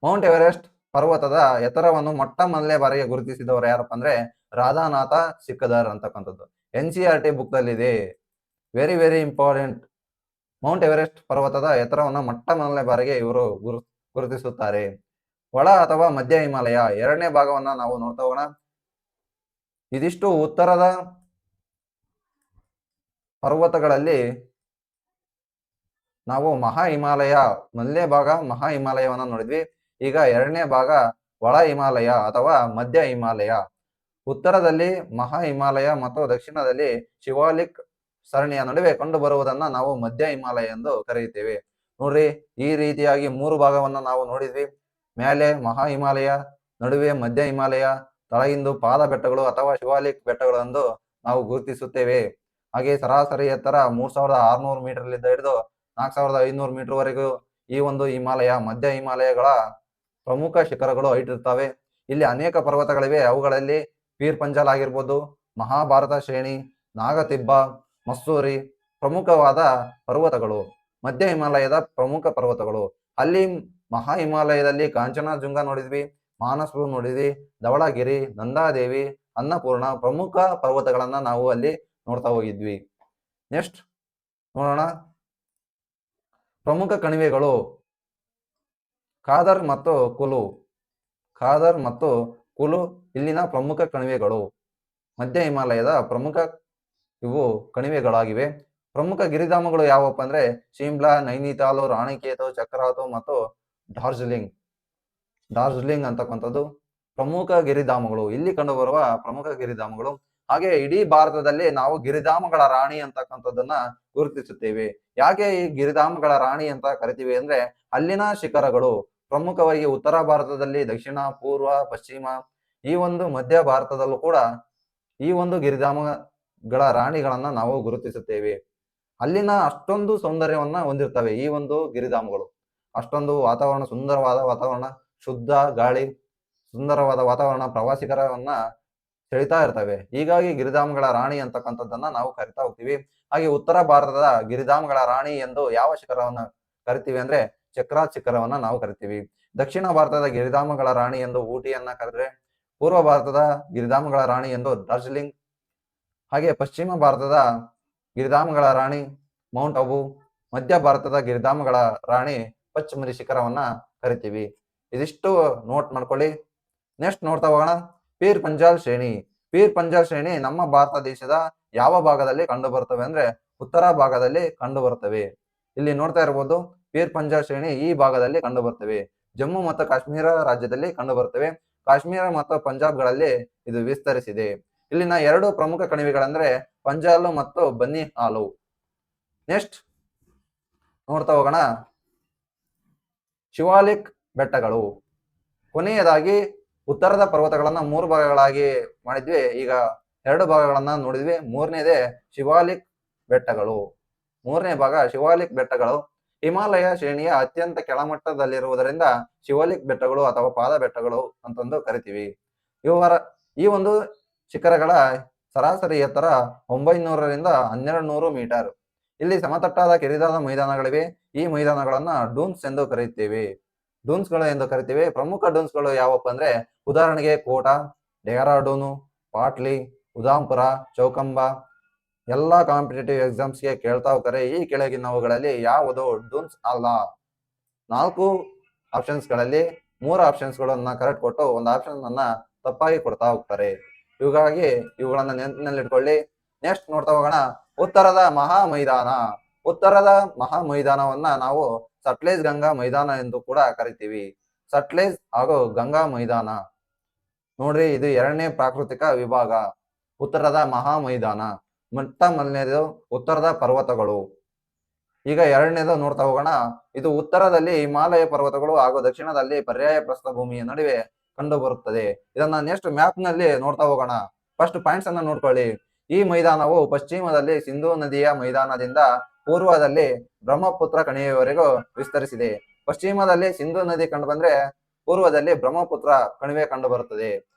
ಮೌಂಟ್ ಎವರೆಸ್ಟ್ ಪರ್ವತದ ಎತ್ತರವನ್ನು ಮೊಟ್ಟ ಮೊದಲನೇ ಬಾರಿಗೆ ಗುರುತಿಸಿದವರು ಯಾರಪ್ಪ ಅಂದ್ರೆ ರಾಧಾನಾಥ ಸಿಕ್ಕದರ್ ಅಂತಕ್ಕಂಥದ್ದು. NCERT ಬುಕ್ ದಲ್ಲಿದೆ. Very very important. Mount Everest ಪರ್ವತದ ಎತ್ತರವನ್ನು ಮೊಟ್ಟ ಮೊದಲನೇ ಬಾರಿಗೆ ಇವರು ಗುರುತಿಸುತ್ತಾರೆ. ಒಳ ಅಥವಾ ಮಧ್ಯ ಹಿಮಾಲಯ ಎರಡನೇ ಭಾಗವನ್ನ ನಾವು ನೋಡ್ತಾ ಹೋಗೋಣ. ಇದಿಷ್ಟು ಉತ್ತರದ ಪರ್ವತಗಳಲ್ಲಿ ನಾವು ಮಹಾ ಹಿಮಾಲಯ ಮೊದಲನೇ ಭಾಗ ಮಹಾ ಹಿಮಾಲಯವನ್ನ ನೋಡಿದ್ವಿ. ಈಗ ಎರಡನೇ ಭಾಗ ಒಳ ಹಿಮಾಲಯ ಅಥವಾ ಮಧ್ಯ ಹಿಮಾಲಯ. ಉತ್ತರದಲ್ಲಿ ಮಹಾ ಹಿಮಾಲಯ ಮತ್ತು ದಕ್ಷಿಣದಲ್ಲಿ ಶಿವಾಲಿಕ್ ಸರಣಿಯ ನಡುವೆ ಕಂಡು ಬರುವುದನ್ನ ನಾವು ಮಧ್ಯ ಹಿಮಾಲಯ ಎಂದು ಕರೆಯುತ್ತೇವೆ. ನೋಡ್ರಿ, ಈ ರೀತಿಯಾಗಿ 3 ಭಾಗವನ್ನ ನಾವು ನೋಡಿದ್ವಿ. ಮೇಲೆ ಮಹಾ ಹಿಮಾಲಯ, ನಡುವೆ ಮಧ್ಯ ಹಿಮಾಲಯ, ತಳಗಿಂದು ಪಾದ ಬೆಟ್ಟಗಳು ಅಥವಾ ಶಿವಾಲಿಕ್ ಬೆಟ್ಟಗಳು ಎಂದು ನಾವು ಗುರುತಿಸುತ್ತೇವೆ. ಹಾಗೆ ಸರಾಸರಿ ಎತ್ತರ 3600 ಮೀಟರ್ಲಿಂದ ಹಿಡಿದು 4500 ಮೀಟರ್ ವರೆಗೂ ಈ ಒಂದು ಹಿಮಾಲಯ ಮಧ್ಯ ಹಿಮಾಲಯಗಳ ಪ್ರಮುಖ ಶಿಖರಗಳು ಹೈಟ್ ಇರ್ತವೆ. ಇಲ್ಲಿ ಅನೇಕ ಪರ್ವತಗಳಿವೆ. ಅವುಗಳಲ್ಲಿ ಪೀರ್ ಪಂಜಾಲ್ ಆಗಿರ್ಬೋದು, ಮಹಾಭಾರತ ಶ್ರೇಣಿ, ನಾಗತಿಬ್ಬ, ಮಸ್ಸೂರಿ ಪ್ರಮುಖವಾದ ಪರ್ವತಗಳು. ಮಧ್ಯ ಹಿಮಾಲಯದ ಪ್ರಮುಖ ಪರ್ವತಗಳು. ಅಲ್ಲಿ ಮಹಾ ಹಿಮಾಲಯದಲ್ಲಿ ಕಾಂಚನಜುಂಗ ನೋಡಿದ್ವಿ, ಮಾನಸ್ ನೋಡಿದ್ವಿ, ಧವಳಗಿರಿ, ನಂದಾದೇವಿ, ಅನ್ನಪೂರ್ಣ ಪ್ರಮುಖ ಪರ್ವತಗಳನ್ನ ನಾವು ಅಲ್ಲಿ ನೋಡ್ತಾ ಹೋಗಿದ್ವಿ. ನೆಕ್ಸ್ಟ್ ನೋಡೋಣ ಪ್ರಮುಖ ಕಣಿವೆಗಳು. ಖಾದರ್ ಮತ್ತು ಕುಲು. ಖಾದರ್ ಮತ್ತು ಕುಲು ಇಲ್ಲಿನ ಪ್ರಮುಖ ಕಣಿವೆಗಳು. ಮಧ್ಯ ಹಿಮಾಲಯದ ಪ್ರಮುಖ ಇವು ಕಣಿವೆಗಳಾಗಿವೆ. ಪ್ರಮುಖ ಗಿರಿಧಾಮಗಳು ಯಾವಪ್ಪ ಅಂದ್ರೆ ಶಿಮ್ಲಾ, ನೈನಿತಾಲ್, ರಾಣಿಕೇತು, ಚಕ್ರಾತು ಮತ್ತು ಡಾರ್ಜಿಲಿಂಗ್ ಅಂತಕ್ಕಂಥದ್ದು ಪ್ರಮುಖ ಗಿರಿಧಾಮಗಳು. ಇಲ್ಲಿ ಕಂಡುಬರುವ ಪ್ರಮುಖ ಗಿರಿಧಾಮಗಳು. ಹಾಗೆ ಇಡೀ ಭಾರತದಲ್ಲಿ ನಾವು ಗಿರಿಧಾಮಗಳ ರಾಣಿ ಅಂತಕ್ಕಂಥದ್ದನ್ನ ಗುರುತಿಸುತ್ತೇವೆ. ಯಾಕೆ ಈ ಗಿರಿಧಾಮಗಳ ರಾಣಿ ಅಂತ ಕರಿತೀವಿ ಅಂದ್ರೆ ಅಲ್ಲಿನ ಶಿಖರಗಳು ಪ್ರಮುಖವಾಗಿ ಉತ್ತರ ಭಾರತದಲ್ಲಿ, ದಕ್ಷಿಣ, ಪೂರ್ವ, ಪಶ್ಚಿಮ, ಈ ಒಂದು ಮಧ್ಯ ಭಾರತದಲ್ಲೂ ಕೂಡ ಈ ಒಂದು ಗಿರಿಧಾಮಗಳ ರಾಣಿಗಳನ್ನ ನಾವು ಗುರುತಿಸುತ್ತೇವೆ. ಅಲ್ಲಿನ ಅಷ್ಟೊಂದು ಸೌಂದರ್ಯವನ್ನ ಹೊಂದಿರ್ತವೆ ಈ ಒಂದು ಗಿರಿಧಾಮಗಳು. ಅಷ್ಟೊಂದು ವಾತಾವರಣ, ಸುಂದರವಾದ ವಾತಾವರಣ, ಶುದ್ಧ ಗಾಳಿ, ಸುಂದರವಾದ ವಾತಾವರಣ ಪ್ರವಾಸಿಗರನ್ನ ಸೆಳಿತಾ ಇರ್ತವೆ. ಹೀಗಾಗಿ ಗಿರಿಧಾಮಗಳ ರಾಣಿ ಅಂತಕ್ಕಂಥದ್ದನ್ನ ನಾವು ಕರಿತಾ ಹೋಗ್ತೀವಿ. ಹಾಗೆ ಉತ್ತರ ಭಾರತದ ಗಿರಿಧಾಮಗಳ ರಾಣಿ ಎಂದು ಯಾವ ಶಿಖರವನ್ನ ಕರಿತೀವಿ ಅಂದ್ರೆ ಚಕ್ರಾತ್ ಶಿಖರವನ್ನ ನಾವು ಕರಿತೀವಿ. ದಕ್ಷಿಣ ಭಾರತದ ಗಿರಿಧಾಮಗಳ ರಾಣಿ ಎಂದು ಊಟಿಯನ್ನ ಕರೆದ್ರೆ, ಪೂರ್ವ ಭಾರತದ ಗಿರಿಧಾಮಗಳ ರಾಣಿ ಎಂದು ಡಾರ್ಜಿಲಿಂಗ್, ಹಾಗೆ ಪಶ್ಚಿಮ ಭಾರತದ ಗಿರಿಧಾಮಗಳ ರಾಣಿ ಮೌಂಟ್ ಅಬು, ಮಧ್ಯ ಭಾರತದ ಗಿರಿಧಾಮಗಳ ರಾಣಿ ಪಚ್ಮರಿ ಶಿಖರವನ್ನ ಕರಿತೀವಿ. ಇದಿಷ್ಟು ನೋಟ್ ಮಾಡ್ಕೊಳ್ಳಿ. ನೆಕ್ಸ್ಟ್ ನೋಡ್ತಾ ಹೋಗೋಣ ಪೀರ್ ಪಂಜಾಲ್ ಶ್ರೇಣಿ. ಪೀರ್ ಪಂಜಾಲ್ ಶ್ರೇಣಿ ನಮ್ಮ ಭಾರತ ದೇಶದ ಯಾವ ಭಾಗದಲ್ಲಿ ಕಂಡು ಬರ್ತವೆ ಅಂದ್ರೆ ಉತ್ತರ ಭಾಗದಲ್ಲಿ ಕಂಡು ಬರ್ತವೆ. ಇಲ್ಲಿ ನೋಡ್ತಾ ಇರಬಹುದು ಪೀರ್ ಪಂಜಾಲ್ ಶ್ರೇಣಿ ಈ ಭಾಗದಲ್ಲಿ ಕಂಡು ಬರ್ತವೆ. ಜಮ್ಮು ಮತ್ತು ಕಾಶ್ಮೀರ ರಾಜ್ಯದಲ್ಲಿ ಕಂಡು ಬರ್ತವೆ. ಕಾಶ್ಮೀರ ಮತ್ತು ಪಂಜಾಬ್ಗಳಲ್ಲಿ ಇದು ವಿಸ್ತರಿಸಿದೆ. ಇಲ್ಲಿನ 2 ಪ್ರಮುಖ ಕಣಿವೆಗಳಂದ್ರೆ ಪಂಜಾಲ್ ಮತ್ತು ಬನ್ನಿ ಹಾಲು. ನೆಕ್ಸ್ಟ್ ನೋಡ್ತಾ ಹೋಗೋಣ ಶಿವಾಲಿಕ್ ಬೆಟ್ಟಗಳು. ಕೊನೆಯದಾಗಿ ಉತ್ತರದ ಪರ್ವತಗಳನ್ನ 3 ಭಾಗಗಳಾಗಿ ಮಾಡಿದ್ವಿ. ಈಗ 2 ಭಾಗಗಳನ್ನ ನೋಡಿದ್ವಿ. ಮೂರನೇದೇ ಶಿವಾಲಿಕ್ ಬೆಟ್ಟಗಳು. ಮೂರನೇ ಭಾಗ ಶಿವಾಲಿಕ್ ಬೆಟ್ಟಗಳು ಹಿಮಾಲಯ ಶ್ರೇಣಿಯ ಅತ್ಯಂತ ಕೆಳಮಟ್ಟದಲ್ಲಿರುವುದರಿಂದ ಶಿವಾಲಿಕ್ ಬೆಟ್ಟಗಳು ಅಥವಾ ಪಾದ ಬೆಟ್ಟಗಳು ಅಂತಂದು ಕರಿತೀವಿ. ಈ ಒಂದು ಶಿಖರಗಳ ಸರಾಸರಿ ಎತ್ತರ 900ರಿಂದ 1200 ಮೀಟರ್. ಇಲ್ಲಿ ಸಮತಟ್ಟಾದ ಕಿರಿದಾದ ಮೈದಾನಗಳಿವೆ. ಈ ಮೈದಾನಗಳನ್ನ ಡೂನ್ಸ್ ಎಂದು ಕರೆಯುತ್ತೇವೆ. ಡೂನ್ಸ್ಗಳು ಎಂದು ಕರಿತೀವಿ. ಪ್ರಮುಖ ಡೂನ್ಸ್ಗಳು ಯಾವಪ್ಪ ಅಂದ್ರೆ ಉದಾಹರಣೆಗೆ ಕೋಟಾ, ಡೆಹರಾಡೂನು, ಪಾಟ್ಲಿ, ಉಧಾಂಪುರ, ಚೌಕಂಬ. ಎಲ್ಲಾ ಕಾಂಪಿಟೇಟಿವ್ ಎಕ್ಸಾಮ್ಸ್ಗೆ ಕೇಳ್ತಾ ಹೋಗ್ತಾರೆ ಈ ಕೆಳಗಿನವುಗಳಲ್ಲಿ ಯಾವುದು ಡೂನ್ಸ್ ಅಲ್ಲ. 4 ಆಪ್ಷನ್ಸ್ಗಳಲ್ಲಿ 3 ಆಪ್ಷನ್ಸ್ಗಳನ್ನ ಕರೆಕ್ಟ್ ಕೊಟ್ಟು ಒಂದು ಆಪ್ಷನ್ ಅನ್ನ ತಪ್ಪಾಗಿ ಕೊಡ್ತಾ ಹೋಗ್ತಾರೆ. ಹೀಗಾಗಿ ಇವುಗಳನ್ನ ನೆನಪಿನಲ್ಲಿಟ್ಕೊಳ್ಳಿ. ನೆಕ್ಸ್ಟ್ ನೋಡ್ತಾ ಹೋಗೋಣ ಉತ್ತರದ ಮಹಾ ಮೈದಾನ. ಉತ್ತರದ ಮಹಾ ಮೈದಾನವನ್ನ ನಾವು ಸಟ್ಲೇಜ್ ಗಂಗಾ ಮೈದಾನ ಎಂದು ಕೂಡ ಕರಿತೀವಿ. ಸಟ್ಲೇಜ್ ಹಾಗೂ ಗಂಗಾ ಮೈದಾನ ನೋಡ್ರಿ, ಇದು 2ನೇ ಪ್ರಾಕೃತಿಕ ವಿಭಾಗ. ಉತ್ತರದ ಮಹಾ ಮೈದಾನ ಮೊಟ್ಟ ಮೊದಲನೇದು ಉತ್ತರದ ಪರ್ವತಗಳು. ಈಗ ಎರಡನೇದು ನೋಡ್ತಾ ಹೋಗೋಣ. ಇದು ಉತ್ತರದಲ್ಲಿ ಹಿಮಾಲಯ ಪರ್ವತಗಳು ಹಾಗೂ ದಕ್ಷಿಣದಲ್ಲಿ ಪರ್ಯಾಯ ಪ್ರಸ್ಥಭೂಮಿಯ ನಡುವೆ ಕಂಡು ಬರುತ್ತದೆ. ಇದನ್ನ ನೆಕ್ಸ್ಟ್ ಮ್ಯಾಪ್ ನಲ್ಲಿ ನೋಡ್ತಾ ಹೋಗೋಣ. ಫಸ್ಟ್ ಪಾಯಿಂಟ್ಸ್ ಅನ್ನ ನೋಡ್ಕೊಳ್ಳಿ. ಈ ಮೈದಾನವು ಪಶ್ಚಿಮದಲ್ಲಿ ಸಿಂಧೂ ನದಿಯ ಮೈದಾನದಿಂದ ಪೂರ್ವದಲ್ಲಿ ಬ್ರಹ್ಮಪುತ್ರ ಕಣಿವೆಯವರೆಗೂ ವಿಸ್ತರಿಸಿದೆ. ಪಶ್ಚಿಮದಲ್ಲಿ ಸಿಂಧೂ ನದಿ ಕಂಡು ಬಂದ್ರೆ ಪೂರ್ವದಲ್ಲಿ ಬ್ರಹ್ಮಪುತ್ರ ಕಣಿವೆ ಕಂಡು ಬರುತ್ತದೆ.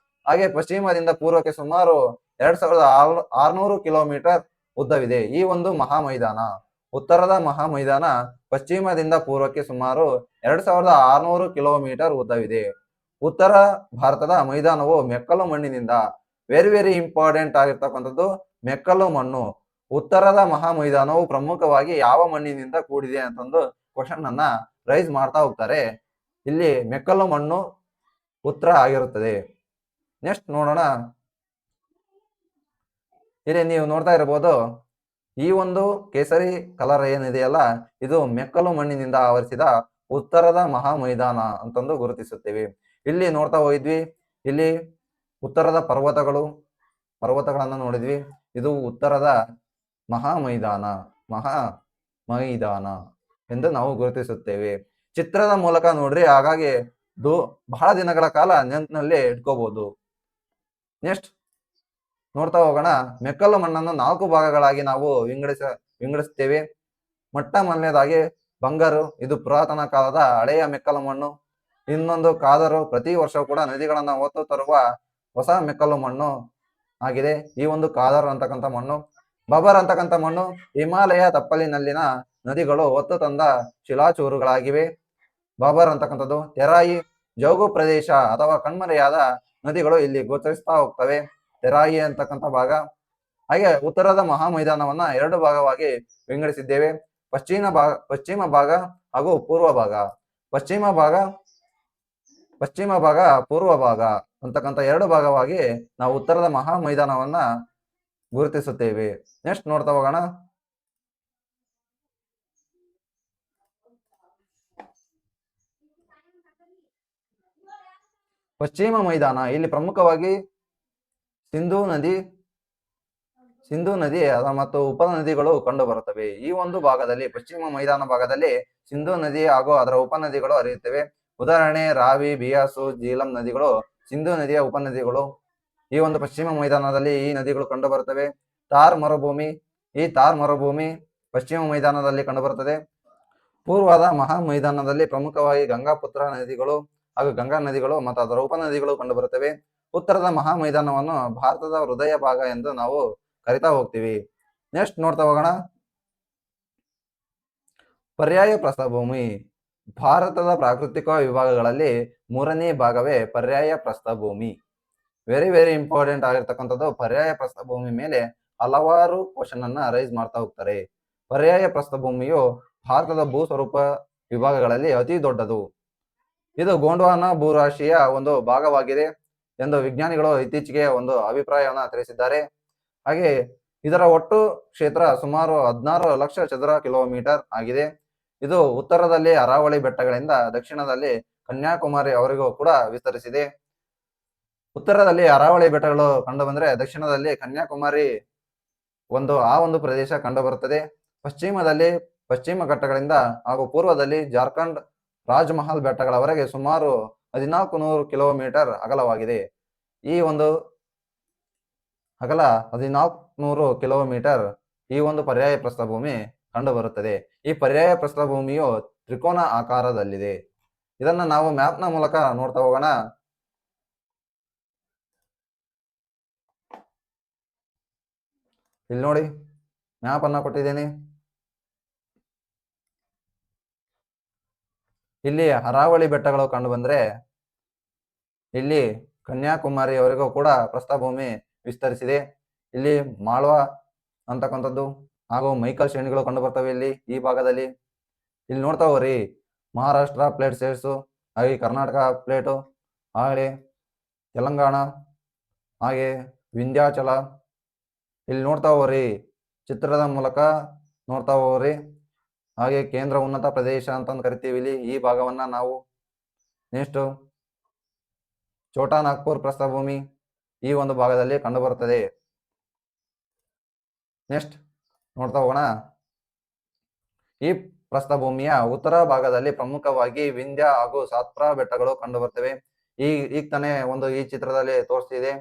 ಹಾಗೆ ಪಶ್ಚಿಮದಿಂದ ಪೂರ್ವಕ್ಕೆ ಸುಮಾರು 2600 ಕಿಲೋಮೀಟರ್ ಉದ್ದವಿದೆ ಈ ಒಂದು ಮಹಾ ಮೈದಾನ. ಉತ್ತರದ ಮಹಾ ಮೈದಾನ ಪಶ್ಚಿಮದಿಂದ ಪೂರ್ವಕ್ಕೆ ಸುಮಾರು 2600 ಕಿಲೋಮೀಟರ್ ಉದ್ದವಿದೆ. ಉತ್ತರ ಭಾರತದ ಮೈದಾನವು ಮೆಕ್ಕಲು ಮಣ್ಣಿನಿಂದ ವೆರಿ ಇಂಪಾರ್ಟೆಂಟ್ ಆಗಿರ್ತಕ್ಕಂಥದ್ದು ಮೆಕ್ಕಲು ಮಣ್ಣು. ಉತ್ತರದ ಮಹಾ ಮೈದಾನವು ಪ್ರಮುಖವಾಗಿ ಯಾವ ಮಣ್ಣಿನಿಂದ ಕೂಡಿದೆ ಅಂತಂದು ಕ್ವಶನ್ ಅನ್ನ ರೈಸ್ ಮಾಡ್ತಾ ಹೋಗ್ತಾರೆ. ಇಲ್ಲಿ ಮೆಕ್ಕಲು ಮಣ್ಣು ಉತ್ತರ ಆಗಿರುತ್ತದೆ. ನೆಕ್ಸ್ಟ್ ನೋಡೋಣ. ಇಲ್ಲಿ ನೀವು ನೋಡ್ತಾ ಇರಬಹುದು ಈ ಒಂದು ಕೇಸರಿ ಕಲರ್ ಏನಿದೆಯಲ್ಲ ಇದು ಮೆಕ್ಕಲು ಮಣ್ಣಿನಿಂದ ಆವರಿಸಿದ ಉತ್ತರದ ಮಹಾ ಮೈದಾನ ಅಂತಂದು ಗುರುತಿಸುತ್ತೇವೆ. ಇಲ್ಲಿ ನೋಡ್ತಾ ಹೋಗಿದ್ವಿ, ಇಲ್ಲಿ ಉತ್ತರದ ಪರ್ವತಗಳನ್ನು ನೋಡಿದ್ವಿ. ಇದು ಉತ್ತರದ ಮಹಾ ಮೈದಾನ ಎಂದು ನಾವು ಗುರುತಿಸುತ್ತೇವೆ. ಚಿತ್ರದ ಮೂಲಕ ನೋಡ್ರಿ, ಹಾಗಾಗಿ ಬಹಳ ದಿನಗಳ ಕಾಲ ನೆನಪಿನಲ್ಲಿ ಇಟ್ಕೋಬಹುದು. ನೆಕ್ಸ್ಟ್ ನೋಡ್ತಾ ಹೋಗೋಣ. ಮೆಕ್ಕಲು ಮಣ್ಣನ್ನು 4 ಭಾಗಗಳಾಗಿ ನಾವು ವಿಂಗಡಿಸುತ್ತೇವೆ. ಮೊಟ್ಟ ಮೊದಲನೇದಾಗಿ ಬಂಗಾರು, ಇದು ಪುರಾತನ ಕಾಲದ ಹಳೆಯ ಮೆಕ್ಕಲು ಮಣ್ಣು. ಇನ್ನೊಂದು ಕಾದರು, ಪ್ರತಿ ವರ್ಷ ಕೂಡ ನದಿಗಳನ್ನ ಹೊತ್ತು ತರುವ ಹೊಸ ಮೆಕ್ಕಲು ಮಣ್ಣು ಆಗಿದೆ ಈ ಒಂದು ಕಾದರ್ ಅಂತಕ್ಕಂಥ ಮಣ್ಣು. ಬಬರ್ ಅಂತಕ್ಕಂಥ ಮಣ್ಣು ಹಿಮಾಲಯ ತಪ್ಪಲಿನಲ್ಲಿನ ನದಿಗಳು ಹೊತ್ತು ತಂದ ಶಿಲಾಚೂರುಗಳಾಗಿವೆ. ಬಾಬರ್ ಅಂತಕ್ಕಂಥದ್ದು ತೆರಾಯಿ, ಜೌಗು ಪ್ರದೇಶ ಅಥವಾ ಕಣ್ಮರೆಯಾದ ನದಿಗಳು ಇಲ್ಲಿ ಗೋಚರಿಸ್ತಾ ಹೋಗ್ತವೆ, ತೆರಾಯಿ ಅಂತಕ್ಕಂಥ ಭಾಗ. ಹಾಗೆ ಉತ್ತರದ ಮಹಾ ಮೈದಾನವನ್ನ 2 ಭಾಗವಾಗಿ ವಿಂಗಡಿಸಿದ್ದೇವೆ, ಪಶ್ಚಿಮ ಭಾಗ ಹಾಗೂ ಪೂರ್ವ ಭಾಗ. ಪಶ್ಚಿಮ ಭಾಗ ಪೂರ್ವ ಭಾಗ ಅಂತಕ್ಕಂಥ 2 ಭಾಗವಾಗಿ ನಾವು ಉತ್ತರದ ಮಹಾ ಮೈದಾನವನ್ನ ಗುರುತಿಸುತ್ತೇವೆ. ನೆಕ್ಸ್ಟ್ ನೋಡ್ತಾ ಹೋಗೋಣ. ಪಶ್ಚಿಮ ಮೈದಾನ ಇಲ್ಲಿ ಪ್ರಮುಖವಾಗಿ ಸಿಂಧೂ ನದಿ ಮತ್ತು ಉಪನದಿಗಳು ಕಂಡು ಬರುತ್ತವೆ. ಈ ಒಂದು ಭಾಗದಲ್ಲಿ ಪಶ್ಚಿಮ ಮೈದಾನ ಭಾಗದಲ್ಲಿ ಸಿಂಧೂ ನದಿ ಹಾಗೂ ಅದರ ಉಪನದಿಗಳು ಹರಿಯುತ್ತವೆ. ಉದಾಹರಣೆ ರಾವಿ, ಬಿಯಾಸು, ಜೀಲಂ ನದಿಗಳು ಸಿಂಧೂ ನದಿಯ ಉಪನದಿಗಳು. ಈ ಒಂದು ಪಶ್ಚಿಮ ಮೈದಾನದಲ್ಲಿ ಈ ನದಿಗಳು ಕಂಡು ಬರುತ್ತವೆ. ಥಾರ್ ಮರುಭೂಮಿ ಪಶ್ಚಿಮ ಮೈದಾನದಲ್ಲಿ ಕಂಡು ಬರುತ್ತದೆ. ಪೂರ್ವದ ಮಹಾ ಮೈದಾನದಲ್ಲಿ ಪ್ರಮುಖವಾಗಿ ಗಂಗಾಪುತ್ರ ನದಿಗಳು ಹಾಗೂ ಗಂಗಾ ನದಿಗಳು ಮತ್ತು ಅದರ ಉಪನದಿಗಳು ಕಂಡು ಬರುತ್ತವೆ. ಉತ್ತರದ ಮಹಾ ಮೈದಾನವನ್ನು ಭಾರತದ ಹೃದಯ ಭಾಗ ಎಂದು ನಾವು ಕರಿತಾ ಹೋಗ್ತೀವಿ. ನೆಕ್ಸ್ಟ್ ನೋಡ್ತಾ ಹೋಗೋಣ. ಪರ್ಯಾಯ ಪ್ರಸ್ಥಭೂಮಿ ಭಾರತದ ಪ್ರಾಕೃತಿಕ ವಿಭಾಗಗಳಲ್ಲಿ 3ನೇ ಭಾಗವೇ ಪರ್ಯಾಯ ಪ್ರಸ್ಥಭೂಮಿ. ವೆರಿ ಇಂಪಾರ್ಟೆಂಟ್ ಆಗಿರ್ತಕ್ಕಂಥದ್ದು. ಪರ್ಯಾಯ ಪ್ರಸ್ಥಭೂಮಿ ಮೇಲೆ ಹಲವಾರು ಕ್ವಶನ್ ಅನ್ನ ರೈಸ್ ಮಾಡ್ತಾ ಹೋಗ್ತಾರೆ. ಪರ್ಯಾಯ ಪ್ರಸ್ಥಭೂಮಿಯು ಭಾರತದ ಭೂಸ್ವರೂಪ ವಿಭಾಗಗಳಲ್ಲಿ ಅತಿ ದೊಡ್ಡದು. ಇದು ಗೋಂಡ್ವಾನ ಭೂರಾಶಿಯ ಒಂದು ಭಾಗವಾಗಿದೆ ಎಂದು ವಿಜ್ಞಾನಿಗಳು ಇತ್ತೀಚೆಗೆ ಒಂದು ಅಭಿಪ್ರಾಯವನ್ನ ತಿಳಿಸಿದ್ದಾರೆ. ಹಾಗೆ ಇದರ ಒಟ್ಟು ಕ್ಷೇತ್ರ ಸುಮಾರು 16 ಲಕ್ಷ ಚದರ ಕಿಲೋಮೀಟರ್ ಆಗಿದೆ. ಇದು ಉತ್ತರದಲ್ಲಿ ಅರಾವಳಿ ಬೆಟ್ಟಗಳಿಂದ ದಕ್ಷಿಣದಲ್ಲಿ ಕನ್ಯಾಕುಮಾರಿ ಅವರಿಗೂ ಕೂಡ ವಿಸ್ತರಿಸಿದೆ. ಉತ್ತರದಲ್ಲಿ ಅರಾವಳಿ ಬೆಟ್ಟಗಳು ಕಂಡು ಬಂದ್ರೆ ದಕ್ಷಿಣದಲ್ಲಿ ಕನ್ಯಾಕುಮಾರಿ ಆ ಒಂದು ಪ್ರದೇಶ ಕಂಡು ಬರುತ್ತದೆ. ಪಶ್ಚಿಮದಲ್ಲಿ ಪಶ್ಚಿಮ ಘಟ್ಟಗಳಿಂದ ಹಾಗೂ ಪೂರ್ವದಲ್ಲಿ ಜಾರ್ಖಂಡ್ ರಾಜ್ಮಹಲ್ ಬೆಟ್ಟಗಳವರೆಗೆ ಸುಮಾರು 1400 ಕಿಲೋಮೀಟರ್ ಅಗಲವಾಗಿದೆ. ಈ ಒಂದು ಅಗಲ 1400 ಕಿಲೋಮೀಟರ್ ಈ ಒಂದು ಪರ್ಯಾಯ ಪ್ರಸ್ಥಭೂಮಿ ಕಂಡು ಬರುತ್ತದೆ. ಈ ಪರ್ಯಾಯ ಪ್ರಸ್ಥಭೂಮಿಯು ತ್ರಿಕೋನ ಆಕಾರದಲ್ಲಿದೆ. ಇದನ್ನ ನಾವು ಮ್ಯಾಪ್ನ ಮೂಲಕ ನೋಡ್ತಾ ಹೋಗೋಣ. ಇಲ್ಲಿ ನೋಡಿ, ಮ್ಯಾಪ್ ಅನ್ನ ಕೊಟ್ಟಿದ್ದೇನೆ. ಇಲ್ಲಿ ಅರಾವಳಿ ಬೆಟ್ಟಗಳು ಕಂಡು ಬಂದ್ರೆ ಇಲ್ಲಿ ಕನ್ಯಾಕುಮಾರಿಯವರೆಗೂ ಕೂಡ ಪ್ರಸ್ಥಭೂಮಿ ವಿಸ್ತರಿಸಿದೆ. ಇಲ್ಲಿ ಮಾಳ್ವಾ ಅಂತಕ್ಕಂಥದ್ದು ಹಾಗೂ ಮೈಕಲ್ ಶ್ರೇಣಿಗಳು ಕಂಡು ಬರ್ತವೆ ಇಲ್ಲಿ ಈ ಭಾಗದಲ್ಲಿ. ಇಲ್ಲಿ ನೋಡ್ತಾ ಹೋಗ್ರಿ, ಮಹಾರಾಷ್ಟ್ರ ಪ್ಲೇಟ್ ಸೇರ್ಸು, ಹಾಗೆ ಕರ್ನಾಟಕ ಪ್ಲೇಟು, ಹಾಗೆ ತೆಲಂಗಾಣ, ಹಾಗೆ ವಿಂಧ್ಯಾಚಲ. ಇಲ್ಲಿ ನೋಡ್ತಾ ಹೋಗ್ರಿ, ಚಿತ್ರದ ಮೂಲಕ ನೋಡ್ತಾ ಹೋಗ್ರಿ. ಹಾಗೆ ಕೇಂದ್ರ ಉನ್ನತ ಪ್ರದೇಶ ಅಂತಂದು ಕರಿತೀವಿ ಇಲ್ಲಿ ಈ ಭಾಗವನ್ನ ನಾವು. ನೆಕ್ಸ್ಟ್ ಛೋಟಾ ನಾಗ್ಪುರ್ ಪ್ರಸ್ಥಭೂಮಿ ಈ ಒಂದು ಭಾಗದಲ್ಲಿ ಕಂಡು ಬರುತ್ತದೆ. ನೆಕ್ಸ್ಟ್ ನೋಡ್ತಾ ಹೋಗೋಣ. ಈ ಪ್ರಸ್ಥಭೂಮಿಯ ಉತ್ತರ ಭಾಗದಲ್ಲಿ ಪ್ರಮುಖವಾಗಿ ವಿಂಧ್ಯ ಹಾಗೂ ಸಾತ್ಪುರ ಬೆಟ್ಟಗಳು ಕಂಡುಬರ್ತವೆ. ಈಗ ತಾನೇ ಈ ಚಿತ್ರದಲ್ಲಿ ತೋರಿಸ್ತಿದೆ.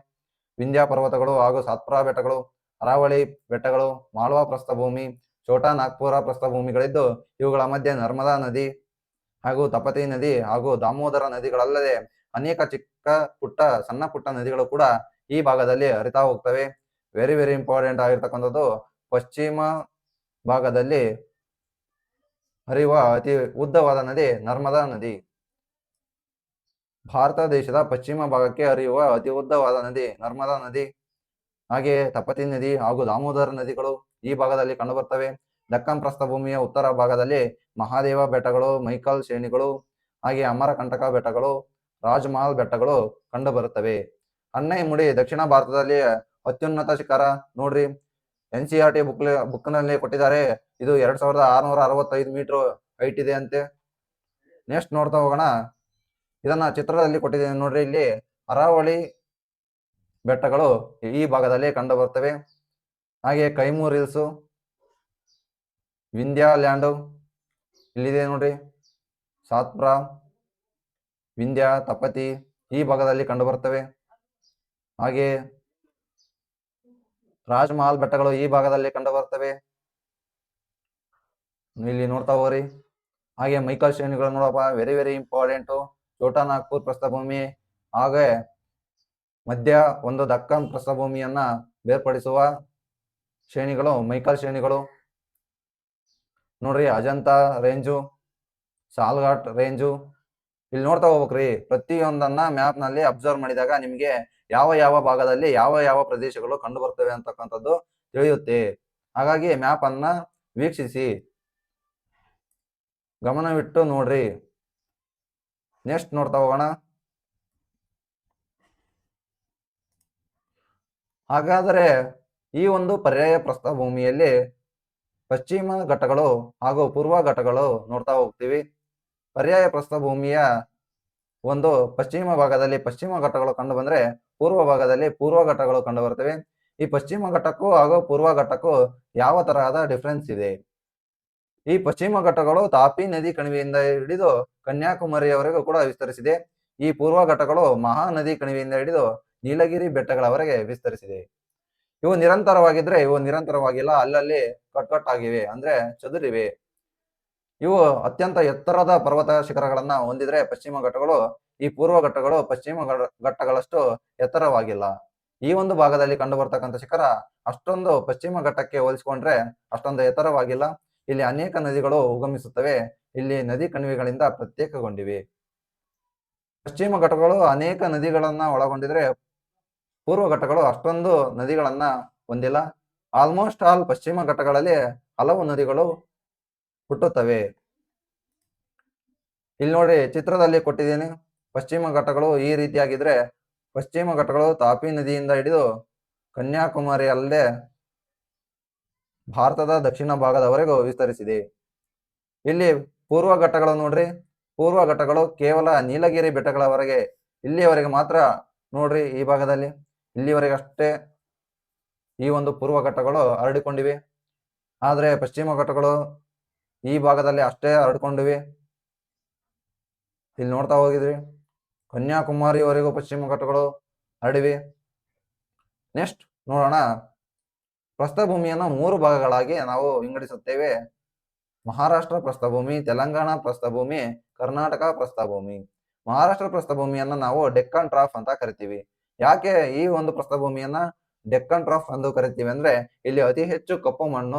ವಿಂಧ್ಯ ಪರ್ವತಗಳು ಹಾಗೂ ಸಾತ್ಪುರ ಬೆಟ್ಟಗಳು, ಅರಾವಳಿ ಬೆಟ್ಟಗಳು, ಮಾಳ್ವಾ ಪ್ರಸ್ಥಭೂಮಿ, ಛೋಟಾ ನಾಗ್ಪುರ ಪ್ರಸ್ಥಭೂಮಿಗಳಿದ್ದು ಇವುಗಳ ಮಧ್ಯೆ ನರ್ಮದಾ ನದಿ ಹಾಗೂ ತಪತಿ ನದಿ ಹಾಗೂ ದಾಮೋದರ ನದಿಗಳಲ್ಲದೆ ಅನೇಕ ಚಿಕ್ಕ ಪುಟ್ಟ ಸಣ್ಣ ಪುಟ್ಟ ನದಿಗಳು ಕೂಡ ಈ ಭಾಗದಲ್ಲಿ ಹರಿತಾ ಹೋಗ್ತವೆ. ವೆರಿ ವೆರಿ ಇಂಪಾರ್ಟೆಂಟ್ ಆಗಿರ್ತಕ್ಕಂಥದ್ದು, ಪಶ್ಚಿಮ ಭಾಗದಲ್ಲಿ ಹರಿಯುವ ಅತಿ ಉದ್ದವಾದ ನದಿ ನರ್ಮದಾ ನದಿ. ಭಾರತ ದೇಶದ ಪಶ್ಚಿಮ ಭಾಗಕ್ಕೆ ಹರಿಯುವ ಅತಿ ಉದ್ದವಾದ ನದಿ ನರ್ಮದಾ ನದಿ. ಹಾಗೆಯೇ ತಪತಿ ನದಿ ಹಾಗೂ ದಾಮೋದರ ನದಿಗಳು ಈ ಭಾಗದಲ್ಲಿ ಕಂಡುಬರ್ತವೆ. ದಕ್ಕನ್ ಪ್ರಸ್ಥಭೂಮಿಯ ಉತ್ತರ ಭಾಗದಲ್ಲಿ ಮಹಾದೇವ ಬೆಟ್ಟಗಳು, ಮೈಕಲ್ ಶ್ರೇಣಿಗಳು, ಹಾಗೆ ಅಮರಕಂಟಕ ಬೆಟ್ಟಗಳು, ರಾಜ್ಮಹಲ್ ಬೆಟ್ಟಗಳು ಕಂಡುಬರುತ್ತವೆ. ಮುಡಿ ದಕ್ಷಿಣ ಭಾರತದಲ್ಲಿ ಅತ್ಯುನ್ನತ ಶಿಖರ ನೋಡ್ರಿ. NCERT ಬುಕ್ನಲ್ಲಿ ಕೊಟ್ಟಿದ್ದಾರೆ. ಇದು 2665 ಮೀಟರ್ ಹೈಟ್ ಇದೆ ಅಂತೆ. ನೆಕ್ಸ್ಟ್ ನೋಡ್ತಾ ಹೋಗೋಣ. ಇದನ್ನ ಚಿತ್ರದಲ್ಲಿ ಕೊಟ್ಟಿದ್ದೇನೆ ನೋಡ್ರಿ. ಇಲ್ಲಿ ಅರಾವಳಿ ಬೆಟ್ಟಗಳು ಈ ಭಾಗದಲ್ಲಿ ಕಂಡು ಬರ್ತವೆ. ಹಾಗೆ ಕೈಮೂರ್ ಹಿಲ್ಸು, ವಿಂಧ್ಯ ಲ್ಯಾಂಡು ಇಲ್ಲಿದೆ ನೋಡ್ರಿ. ಸಾತ್ಪುರ, ವಿಂಧ್ಯ, ತಪತಿ ಈ ಭಾಗದಲ್ಲಿ ಕಂಡು ಬರ್ತವೆ. ಹಾಗೆ ರಾಜ್ಮಹಲ್ ಬೆಟ್ಟಗಳು ಈ ಭಾಗದಲ್ಲಿ ಕಂಡು ಬರ್ತವೆ. ಇಲ್ಲಿ ನೋಡ್ತಾ ಹೋಗ್ರಿ. ಹಾಗೆ ಮೈಕಲ್ ಶ್ರೇಣಿಗಳು ನೋಡಪ್ಪ, very very important. Chota Nagpur ಪ್ರಸ್ಥಭೂಮಿ, ಹಾಗೆ ಮಧ್ಯ ದಕ್ಕನ್ ಪ್ರಸ್ಥಭೂಮಿಯನ್ನ ಬೇರ್ಪಡಿಸುವ ಶ್ರೇಣಿಗಳು ಮೈಕಲ್ ಶ್ರೇಣಿಗಳು ನೋಡ್ರಿ. ಅಜಂತ ರೇಂಜು, ಸಾಲ್ಘಾಟ್ ರೇಂಜು ಇಲ್ಲಿ ನೋಡ್ತಾ ಹೋಗ್ಬೇಕ್ರಿ. ಪ್ರತಿಯೊಂದನ್ನ ಮ್ಯಾಪ್ ನಲ್ಲಿ ಅಬ್ಸರ್ವ್ ಮಾಡಿದಾಗ ನಿಮಗೆ ಯಾವ ಯಾವ ಭಾಗದಲ್ಲಿ ಯಾವ ಯಾವ ಪ್ರದೇಶಗಳು ಕಂಡು ಬರ್ತವೆ ಅಂತಕ್ಕಂಥದ್ದು ತಿಳಿಯುತ್ತೆ. ಹಾಗಾಗಿ ಮ್ಯಾಪ್ ಅನ್ನ ವೀಕ್ಷಿಸಿ, ಗಮನವಿಟ್ಟು ನೋಡ್ರಿ. ನೆಕ್ಸ್ಟ್ ನೋಡ್ತಾ ಹೋಗೋಣ. ಹಾಗಾದರೆ ಈ ಪರ್ಯಾಯ ಪ್ರಸ್ಥಭೂಮಿಯಲ್ಲಿ ಪಶ್ಚಿಮ ಘಟ್ಟಗಳು ಹಾಗೂ ಪೂರ್ವ ಘಟ್ಟಗಳು ನೋಡ್ತಾ ಹೋಗ್ತೀವಿ. ಪರ್ಯಾಯ ಪ್ರಸ್ಥಭೂಮಿಯ ಪಶ್ಚಿಮ ಭಾಗದಲ್ಲಿ ಪಶ್ಚಿಮ ಘಟ್ಟಗಳು ಕಂಡು ಬಂದ್ರೆ ಪೂರ್ವ ಭಾಗದಲ್ಲಿ ಪೂರ್ವ ಘಟ್ಟಗಳು ಕಂಡು ಬರ್ತವೆ. ಈ ಪಶ್ಚಿಮ ಘಟ್ಟಕ್ಕೂ ಹಾಗೂ ಪೂರ್ವ ಘಟ್ಟಕ್ಕೂ ಯಾವ ತರಹದ ಡಿಫರೆನ್ಸ್ ಇದೆ? ಈ ಪಶ್ಚಿಮ ಘಟ್ಟಗಳು ತಾಪಿ ನದಿ ಕಣಿವೆಯಿಂದ ಹಿಡಿದು ಕನ್ಯಾಕುಮಾರಿಯವರೆಗೂ ಕೂಡ ವಿಸ್ತರಿಸಿದೆ. ಈ ಪೂರ್ವ ಘಟ್ಟಗಳು ಮಹಾನದಿ ಕಣಿವೆಯಿಂದ ಹಿಡಿದು ನೀಲಗಿರಿ ಬೆಟ್ಟಗಳವರೆಗೆ ವಿಸ್ತರಿಸಿದೆ. ಇವು ನಿರಂತರವಾಗಿದ್ರೆ ಇವು ನಿರಂತರವಾಗಿಲ್ಲ, ಅಲ್ಲಲ್ಲಿ ಕಟ್ಕಟ್ಟಾಗಿವೆ, ಅಂದ್ರೆ ಚದುರಿವೆ. ಇವು ಅತ್ಯಂತ ಎತ್ತರದ ಪರ್ವತ ಶಿಖರಗಳನ್ನ ಹೊಂದಿದ್ರೆ ಪಶ್ಚಿಮ ಘಟ್ಟಗಳು, ಈ ಪೂರ್ವ ಘಟ್ಟಗಳು ಪಶ್ಚಿಮ ಘಟ್ಟಗಳಷ್ಟು ಎತ್ತರವಾಗಿಲ್ಲ. ಈ ಭಾಗದಲ್ಲಿ ಕಂಡು ಬರ್ತಕ್ಕಂಥ ಶಿಖರ ಅಷ್ಟೊಂದು ಪಶ್ಚಿಮ ಘಟ್ಟಕ್ಕೆ ಹೋಲಿಸಿಕೊಂಡ್ರೆ ಅಷ್ಟೊಂದು ಎತ್ತರವಾಗಿಲ್ಲ. ಇಲ್ಲಿ ಅನೇಕ ನದಿಗಳು ಉಗಮಿಸುತ್ತವೆ. ಇಲ್ಲಿ ನದಿ ಕಣಿವೆಗಳಿಂದ ಪ್ರತ್ಯೇಕಗೊಂಡಿವೆ. ಪಶ್ಚಿಮ ಘಟ್ಟಗಳು ಅನೇಕ ನದಿಗಳನ್ನ ಒಳಗೊಂಡಿದ್ರೆ ಪೂರ್ವ ಘಟ್ಟಗಳು ಅಷ್ಟೊಂದು ನದಿಗಳನ್ನ ಹೊಂದಿಲ್ಲ. ಆಲ್ಮೋಸ್ಟ್ ಆಲ್ ಪಶ್ಚಿಮ ಘಟ್ಟಗಳಲ್ಲಿ ಹಲವು ನದಿಗಳು ಹುಟ್ಟುತ್ತವೆ. ಇಲ್ಲಿ ನೋಡಿ, ಚಿತ್ರದಲ್ಲಿ ಕೊಟ್ಟಿದ್ದೀನಿ. ಪಶ್ಚಿಮ ಘಟ್ಟಗಳು ಈ ರೀತಿಯಾಗಿದ್ರೆ ಪಶ್ಚಿಮ ಘಟ್ಟಗಳು ತಾಪಿ ನದಿಯಿಂದ ಹಿಡಿದು ಕನ್ಯಾಕುಮಾರಿ ಅಲ್ಲದೆ ಭಾರತದ ದಕ್ಷಿಣ ಭಾಗದವರೆಗೂ ವಿಸ್ತರಿಸಿದೆ. ಇಲ್ಲಿ ಪೂರ್ವ ಘಟ್ಟಗಳು ನೋಡ್ರಿ. ಪೂರ್ವ ಘಟ್ಟಗಳು ಕೇವಲ ನೀಲಗಿರಿ ಬೆಟ್ಟಗಳವರೆಗೆ, ಇಲ್ಲಿಯವರೆಗೆ ಮಾತ್ರ ನೋಡ್ರಿ. ಈ ಭಾಗದಲ್ಲಿ ಇಲ್ಲಿವರೆಗೆ ಅಷ್ಟೇ ಈ ಪೂರ್ವ ಘಟ್ಟಗಳು ಹರಡಿಕೊಂಡಿವೆ. ಆದ್ರೆ ಪಶ್ಚಿಮ ಘಟ್ಟಗಳು ಈ ಭಾಗದಲ್ಲಿ ಅಷ್ಟೇ ಹರಡಿಕೊಂಡಿವೆ. ಇಲ್ಲಿ ನೋಡ್ತಾ ಹೋಗಿದ್ರಿ, ಕನ್ಯಾಕುಮಾರಿವರೆಗೂ ಪಶ್ಚಿಮ ಘಟ್ಟಗಳು ಹರಡಿವೆ. ನೆಕ್ಸ್ಟ್ ನೋಡೋಣ. ಪ್ರಸ್ಥಭೂಮಿಯನ್ನು 3 ಭಾಗಗಳಾಗಿ ನಾವು ವಿಂಗಡಿಸುತ್ತೇವೆ. ಮಹಾರಾಷ್ಟ್ರ ಪ್ರಸ್ಥಭೂಮಿ, ತೆಲಂಗಾಣ ಪ್ರಸ್ಥಭೂಮಿ, ಕರ್ನಾಟಕ ಪ್ರಸ್ಥಭೂಮಿ. ಮಹಾರಾಷ್ಟ್ರ ಪ್ರಸ್ಥಭೂಮಿಯನ್ನ ನಾವು ಡೆಕ್ಕನ್ ಟ್ರಾಫ್ ಅಂತ ಕರಿತೀವಿ. ಯಾಕೆ ಈ ಪ್ರಸ್ಥಭೂಮಿಯನ್ನ ಡೆಕ್ಕನ್ ಟ್ರಾಫ್ ಎಂದು ಕರಿತೀವಿ ಅಂದ್ರೆ, ಇಲ್ಲಿ ಅತಿ ಹೆಚ್ಚು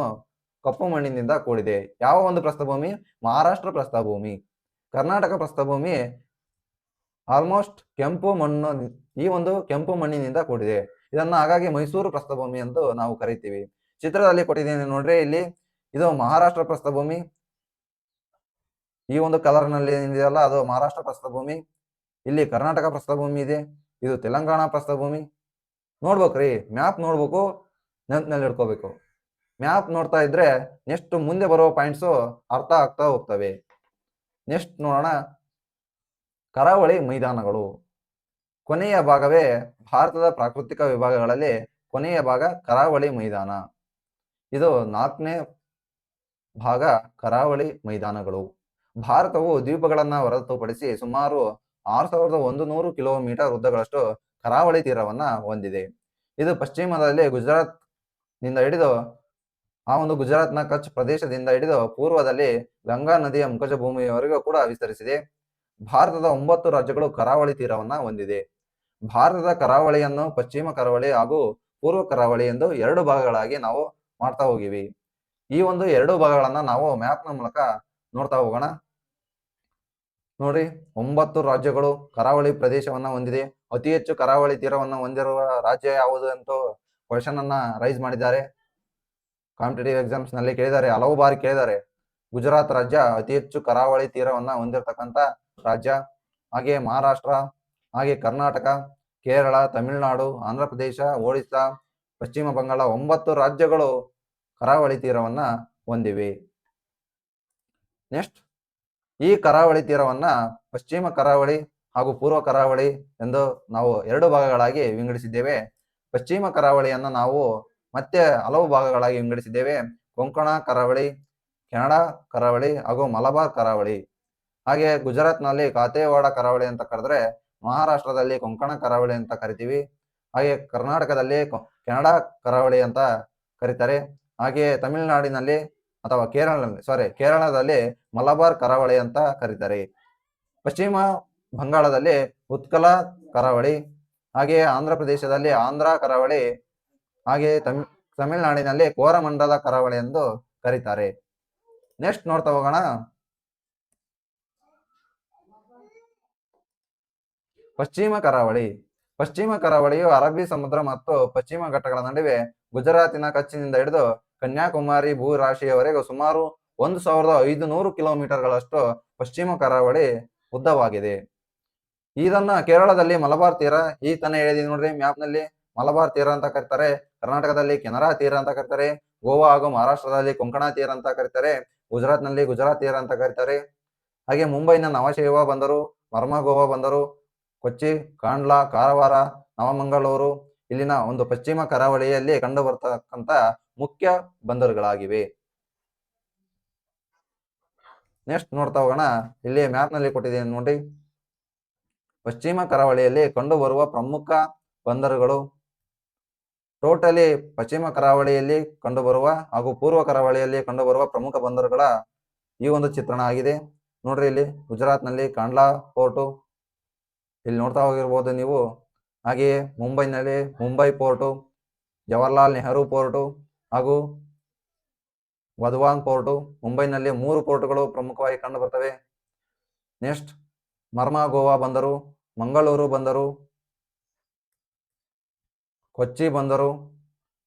ಕಪ್ಪು ಮಣ್ಣಿನಿಂದ ಕೂಡಿದೆ. ಯಾವ ಪ್ರಸ್ಥಭೂಮಿ? ಮಹಾರಾಷ್ಟ್ರ ಪ್ರಸ್ಥಭೂಮಿ. ಕರ್ನಾಟಕ ಪ್ರಸ್ಥಭೂಮಿ ಆಲ್ಮೋಸ್ಟ್ ಕೆಂಪು ಮಣ್ಣು, ಈ ಕೆಂಪು ಮಣ್ಣಿನಿಂದ ಕೂಡಿದೆ. ಇದನ್ನ ಹಾಗಾಗಿ ಮೈಸೂರು ಪ್ರಸ್ಥಭೂಮಿ ಎಂದು ನಾವು ಕರಿತೀವಿ. ಚಿತ್ರದಲ್ಲಿ ಕೊಟ್ಟಿದ್ದೀನಿ ನೋಡ್ರಿ. ಇಲ್ಲಿ ಇದು ಮಹಾರಾಷ್ಟ್ರ ಪ್ರಸ್ಥಭೂಮಿ. ಈ ಕಲರ್ ನಲ್ಲಿ ಇದೆಯಲ್ಲ, ಅದು ಮಹಾರಾಷ್ಟ್ರ ಪ್ರಸ್ಥಭೂಮಿ. ಇಲ್ಲಿ ಕರ್ನಾಟಕ ಪ್ರಸ್ಥಭೂಮಿ ಇದೆ. ಇದು ತೆಲಂಗಾಣ ಪ್ರಸ್ಥಭೂಮಿ. ನೋಡ್ಬೇಕ್ರಿ, ಮ್ಯಾಪ್ ನೋಡ್ಬೇಕು, ನೆನಪಿನಲ್ಲಿ ಇಟ್ಕೋಬೇಕು. ಮ್ಯಾಪ್ ನೋಡ್ತಾ ಇದ್ರೆ ನೆಕ್ಸ್ಟ್ ಮುಂದೆ ಬರುವ ಪಾಯಿಂಟ್ಸ್ ಅರ್ಥ ಆಗ್ತಾ ಹೋಗ್ತವೆ. ನೆಕ್ಸ್ಟ್ ನೋಡೋಣ. ಕರಾವಳಿ ಮೈದಾನಗಳು. ಕೊನೆಯ ಭಾಗವೇ ಭಾರತದ ಪ್ರಾಕೃತಿಕ ವಿಭಾಗಗಳಲ್ಲಿ ಕೊನೆಯ ಭಾಗ ಕರಾವಳಿ ಮೈದಾನ. ಇದು 4ನೇ ಭಾಗ ಕರಾವಳಿ ಮೈದಾನಗಳು. ಭಾರತವು ದ್ವೀಪಗಳನ್ನು ಹೊರತುಪಡಿಸಿ ಸುಮಾರು 6100 ಕಿಲೋಮೀಟರ್ ಉದ್ದಗಳಷ್ಟು ಕರಾವಳಿ ತೀರವನ್ನ ಹೊಂದಿದೆ. ಇದು ಪಶ್ಚಿಮದಲ್ಲಿ ಗುಜರಾತ್ ನಿಂದ ಹಿಡಿದು ಗುಜರಾತ್ನ ಕಚ್ ಪ್ರದೇಶದಿಂದ ಹಿಡಿದು ಪೂರ್ವದಲ್ಲಿ ಗಂಗಾ ನದಿಯ ಮುಖಜ ಭೂಮಿಯವರೆಗೂ ಕೂಡ ವಿಸ್ತರಿಸಿದೆ. ಭಾರತದ 9 ರಾಜ್ಯಗಳು ಕರಾವಳಿ ತೀರವನ್ನ ಹೊಂದಿದೆ. ಭಾರತದ ಕರಾವಳಿಯನ್ನು ಪಶ್ಚಿಮ ಕರಾವಳಿ ಹಾಗೂ ಪೂರ್ವ ಕರಾವಳಿ ಎಂದು 2 ಭಾಗಗಳಾಗಿ ನಾವು ಮಾಡ್ತಾ ಹೋಗಿವಿ. ಈ ಒಂದು 2 ಭಾಗಗಳನ್ನ ನಾವು ಮ್ಯಾಪ್ನ ಮೂಲಕ ನೋಡ್ತಾ ಹೋಗೋಣ. ನೋಡಿ, 9 ರಾಜ್ಯಗಳು ಕರಾವಳಿ ಪ್ರದೇಶವನ್ನ ಹೊಂದಿದೆ. ಅತಿ ಹೆಚ್ಚು ಕರಾವಳಿ ತೀರವನ್ನು ಹೊಂದಿರುವ ರಾಜ್ಯ ಯಾವುದು ಅಂತ ಕ್ವಶನ್ ಅನ್ನ ರೈಸ್ ಮಾಡಿದ್ದಾರೆ. ಕಾಂಪಿಟೇಟಿವ್ ಎಕ್ಸಾಮ್ಸ್ ನಲ್ಲಿ ಕೇಳಿದ್ದಾರೆ, ಹಲವು ಬಾರಿ ಕೇಳಿದ್ದಾರೆ. ಗುಜರಾತ್ ರಾಜ್ಯ ಅತಿ ಹೆಚ್ಚು ಕರಾವಳಿ ತೀರವನ್ನ ಹೊಂದಿರತಕ್ಕಂತ ರಾಜ್ಯ. ಹಾಗೆ ಮಹಾರಾಷ್ಟ್ರ, ಹಾಗೆ ಕರ್ನಾಟಕ, ಕೇರಳ, ತಮಿಳುನಾಡು, ಆಂಧ್ರ ಪ್ರದೇಶ, ಒಡಿಶಾ, ಪಶ್ಚಿಮ ಬಂಗಾಳ 9 ರಾಜ್ಯಗಳು ಕರಾವಳಿ ತೀರವನ್ನ ಹೊಂದಿವೆ. ನೆಕ್ಸ್ಟ್, ಈ ಕರಾವಳಿ ತೀರವನ್ನ ಪಶ್ಚಿಮ ಕರಾವಳಿ ಹಾಗೂ ಪೂರ್ವ ಕರಾವಳಿ ಎಂದು ನಾವು 2 ಭಾಗಗಳಾಗಿ ವಿಂಗಡಿಸಿದ್ದೇವೆ. ಪಶ್ಚಿಮ ಕರಾವಳಿಯನ್ನ ನಾವು ಮತ್ತೆ ಹಲವು ಭಾಗಗಳಾಗಿ ವಿಂಗಡಿಸಿದ್ದೇವೆ. ಕೊಂಕಣ ಕರಾವಳಿ, ಕೆನಡಾ ಕರಾವಳಿ ಹಾಗೂ ಮಲಬಾರ್ ಕರಾವಳಿ. ಹಾಗೆ ಗುಜರಾತ್ನಲ್ಲಿ ಕಾತೆವಾಡ ಕರಾವಳಿ ಅಂತ ಕರೆದ್ರೆ, ಮಹಾರಾಷ್ಟ್ರದಲ್ಲಿ ಕೊಂಕಣ ಕರಾವಳಿ ಅಂತ ಕರಿತೀವಿ. ಹಾಗೆ ಕರ್ನಾಟಕದಲ್ಲಿ ಕೆನಡಾ ಕರಾವಳಿ ಅಂತ ಕರೀತಾರೆ. ಹಾಗೆ ತಮಿಳುನಾಡಿನಲ್ಲಿ ಅಥವಾ ಕೇರಳದಲ್ಲಿ ಮಲಬಾರ್ ಕರಾವಳಿ ಅಂತ ಕರೀತಾರೆ. ಪಶ್ಚಿಮ ಬಂಗಾಳದಲ್ಲಿ ಉತ್ಕಲ ಕರಾವಳಿ, ಹಾಗೆ ಆಂಧ್ರ ಪ್ರದೇಶದಲ್ಲಿ ಆಂಧ್ರ ಕರಾವಳಿ, ಹಾಗೆ ತಮಿಳುನಾಡಿನಲ್ಲಿ ಕೋರಮಂಡಲ ಕರಾವಳಿ ಎಂದು ಕರೀತಾರೆ. ನೆಕ್ಸ್ಟ್ ನೋಡ್ತಾ ಹೋಗೋಣ. ಪಶ್ಚಿಮ ಕರಾವಳಿ. ಪಶ್ಚಿಮ ಕರಾವಳಿಯು ಅರಬ್ಬಿ ಸಮುದ್ರ ಮತ್ತು ಪಶ್ಚಿಮ ಘಟ್ಟಗಳ ನಡುವೆ ಗುಜರಾತಿನ ಕಚ್ನಿಂದ ಹಿಡಿದು ಕನ್ಯಾಕುಮಾರಿ ಭೂರಾಶಿಯವರೆಗೂ ಸುಮಾರು 1500 ಕಿಲೋಮೀಟರ್ಗಳಷ್ಟು ಪಶ್ಚಿಮ ಕರಾವಳಿ ಉದ್ದವಾಗಿದೆ. ಇದನ್ನ ಕೇರಳದಲ್ಲಿ ಮಲಬಾರ್ ತೀರ, ಈ ತಾನೇ ಹೇಳಿದೀನಿ ನೋಡ್ರಿ ಮ್ಯಾಪ್ ನಲ್ಲಿ, ಮಲಬಾರ್ ತೀರ ಅಂತ ಕರೀತಾರೆ. ಕರ್ನಾಟಕದಲ್ಲಿ ಕೆನರಾ ತೀರ ಅಂತ ಕರೀತಾರೆ. ಗೋವಾ ಹಾಗೂ ಮಹಾರಾಷ್ಟ್ರದಲ್ಲಿ ಕೊಂಕಣ ತೀರ ಅಂತ ಕರೀತಾರೆ. ಗುಜರಾತ್ ನಲ್ಲಿ ಗುಜರಾತ್ ತೀರ ಅಂತ ಕರೀತಾರೆ. ಹಾಗೆ ಮುಂಬೈನ ನವಶೇವಾ ಬಂದರು, ಮರ್ಮಗೋವಾ ಬಂದರು, ಕೊಚ್ಚಿ, ಕಾಂಡ್ಲಾ, ಕಾರವಾರ, ನವಮಂಗಳೂರು ಇಲ್ಲಿನ ಒಂದು ಪಶ್ಚಿಮ ಕರಾವಳಿಯಲ್ಲಿ ಕಂಡು ಬರ್ತಕ್ಕಂತ ಮುಖ್ಯ ಬಂದರುಗಳಾಗಿವೆ. ನೆಕ್ಸ್ಟ್ ನೋಡ್ತಾ ಹೋಗೋಣ. ಇಲ್ಲಿ ಮ್ಯಾಪ್ ನಲ್ಲಿ ಕೊಟ್ಟಿದ್ದೇನೆ ನೋಡಿ. ಪಶ್ಚಿಮ ಕರಾವಳಿಯಲ್ಲಿ ಕಂಡು ಬರುವ ಪ್ರಮುಖ ಬಂದರುಗಳು ಟೋಟಲಿ ಪಶ್ಚಿಮ ಕರಾವಳಿಯಲ್ಲಿ ಕಂಡುಬರುವ ಹಾಗೂ ಪೂರ್ವ ಕರಾವಳಿಯಲ್ಲಿ ಕಂಡುಬರುವ ಪ್ರಮುಖ ಬಂದರುಗಳ ಈ ಒಂದು ಚಿತ್ರಣ ಆಗಿದೆ. ನೋಡ್ರಿ, ಇಲ್ಲಿ ಗುಜರಾತ್ ನಲ್ಲಿ ಕಾಂಡ್ಲಾ ಪೋರ್ಟು ಇಲ್ಲಿ ನೋಡ್ತಾ ಹೋಗಿರ್ಬೋದು ನೀವು. ಹಾಗೆಯೇ ಮುಂಬೈನಲ್ಲಿ ಮುಂಬೈ ಪೋರ್ಟು, ಜವಾಹರ್ಲಾಲ್ ನೆಹರು ಪೋರ್ಟು ಹಾಗೂ ವಧವಾನ್ ಪೋರ್ಟು. ಮುಂಬೈನಲ್ಲಿ 3 ಪೋರ್ಟುಗಳು ಪ್ರಮುಖವಾಗಿ ಕಂಡು ಬರ್ತವೆ. ನೆಕ್ಸ್ಟ್ ಮರ್ಮಗೋವಾ ಬಂದರು, ಮಂಗಳೂರು ಬಂದರು, ಕೊಚ್ಚಿ ಬಂದರು,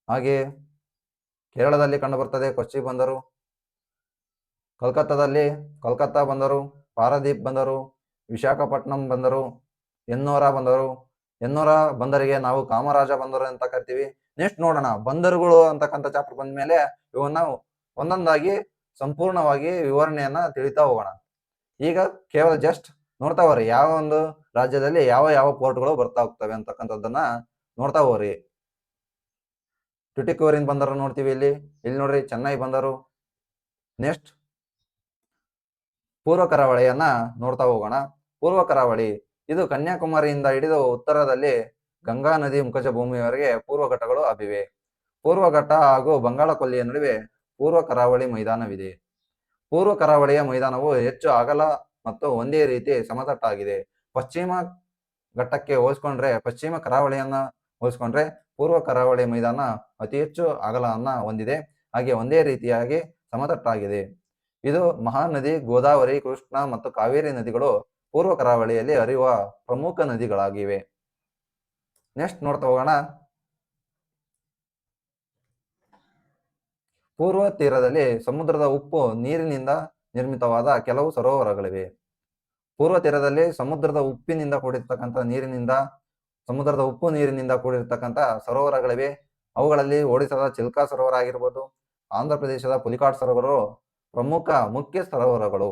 ಹಾಗೆ ಕೇರಳದಲ್ಲಿ ಕಂಡು ಬರ್ತದೆ ಕೊಚ್ಚಿ ಬಂದರು. ಕಲ್ಕತ್ತಾದಲ್ಲಿ ಕಲ್ಕತ್ತಾ ಬಂದರು, ಪಾರಾದೀಪ್ ಬಂದರು, ವಿಶಾಖಪಟ್ಟಣಂ ಬಂದರು, ಎನ್ನೋರ ಬಂದರು. ಎನ್ನೋರ ಬಂದರಿಗೆ ನಾವು ಕಾಮರಾಜ ಬಂದರು ಅಂತ ಕರಿತೀವಿ. ನೆಕ್ಸ್ಟ್ ನೋಡೋಣ, ಬಂದರುಗಳು ಅಂತಕ್ಕಂಥ ಚಾಪ್ಟರ್ ಬಂದ ಮೇಲೆ ಇವನ್ನ ಒಂದೊಂದಾಗಿ ಸಂಪೂರ್ಣವಾಗಿ ವಿವರಣೆಯನ್ನ ತಿಳಿತಾ ಹೋಗೋಣ. ಈಗ ಕೇವಲ ಜಸ್ಟ್ ನೋಡ್ತಾ ಹೋಗ್ರಿ, ಯಾವ ಒಂದು ರಾಜ್ಯದಲ್ಲಿ ಯಾವ ಯಾವ ಪೋರ್ಟ್ಗಳು ಬರ್ತಾ ಹೋಗ್ತವೆ ಅಂತಕ್ಕಂಥದ್ದನ್ನ ನೋಡ್ತಾ ಹೋಗ್ರಿ. ಟ್ಯುಟಿಕೋರಿನ್ ಬಂದರು ನೋಡ್ತೀವಿ ಇಲ್ಲಿ ನೋಡ್ರಿ, ಚೆನ್ನೈ ಬಂದರು. ನೆಕ್ಸ್ಟ್ ಪೂರ್ವ ಕರಾವಳಿಯನ್ನ ನೋಡ್ತಾ ಹೋಗೋಣ. ಪೂರ್ವ ಕರಾವಳಿ ಇದು ಕನ್ಯಾಕುಮಾರಿಯಿಂದ ಹಿಡಿದು ಉತ್ತರದಲ್ಲಿ ಗಂಗಾ ನದಿ ಮುಖಜ ಭೂಮಿಯವರೆಗೆ ಪೂರ್ವ ಘಟ್ಟಗಳು ಹಬ್ಬಿವೆ. ಪೂರ್ವ ಘಟ್ಟ ಹಾಗೂ ಬಂಗಾಳ ಕೊಲ್ಲಿಯ ನಡುವೆ ಪೂರ್ವ ಕರಾವಳಿ ಮೈದಾನವಿದೆ. ಪೂರ್ವ ಕರಾವಳಿಯ ಮೈದಾನವು ಹೆಚ್ಚು ಅಗಲ ಮತ್ತು ಒಂದೇ ರೀತಿ ಸಮತಟ್ಟಾಗಿದೆ. ಪಶ್ಚಿಮ ಘಟ್ಟಕ್ಕೆ ಹೋಲಿಸ್ಕೊಂಡ್ರೆ, ಪಶ್ಚಿಮ ಕರಾವಳಿಯನ್ನ ಹೋಲಿಸ್ಕೊಂಡ್ರೆ ಪೂರ್ವ ಕರಾವಳಿ ಮೈದಾನ ಅತಿ ಹೆಚ್ಚು ಅಗಲವನ್ನ ಹೊಂದಿದೆ. ಹಾಗೆ ಒಂದೇ ರೀತಿಯಾಗಿ ಸಮತಟ್ಟಾಗಿದೆ. ಇದು ಮಹಾನದಿ, ಗೋದಾವರಿ, ಕೃಷ್ಣ ಮತ್ತು ಕಾವೇರಿ ನದಿಗಳು ಪೂರ್ವ ಕರಾವಳಿಯಲ್ಲಿ ಹರಿಯುವ ಪ್ರಮುಖ ನದಿಗಳಾಗಿವೆ. ನೆಕ್ಸ್ಟ್ ನೋಡ್ತಾ ಹೋಗೋಣ. ಪೂರ್ವ ತೀರದಲ್ಲಿ ಸಮುದ್ರದ ಉಪ್ಪು ನೀರಿನಿಂದ ನಿರ್ಮಿತವಾದ ಕೆಲವು ಸರೋವರಗಳಿವೆ. ಪೂರ್ವ ತೀರದಲ್ಲಿ ಸಮುದ್ರದ ಉಪ್ಪಿನಿಂದ ಕೂಡಿರ್ತಕ್ಕಂಥ ಸಮುದ್ರದ ಉಪ್ಪು ನೀರಿನಿಂದ ಕೂಡಿರ್ತಕ್ಕಂಥ ಸರೋವರಗಳಿವೆ. ಅವುಗಳಲ್ಲಿ ಒಡಿಶಾದ ಚಿಲ್ಕಾ ಸರೋವರ ಆಗಿರ್ಬೋದು, ಆಂಧ್ರ ಪ್ರದೇಶದ ಪುಲಿಕಾಟ್ ಸರೋವರಗಳು ಮುಖ್ಯ ಸರೋವರಗಳು.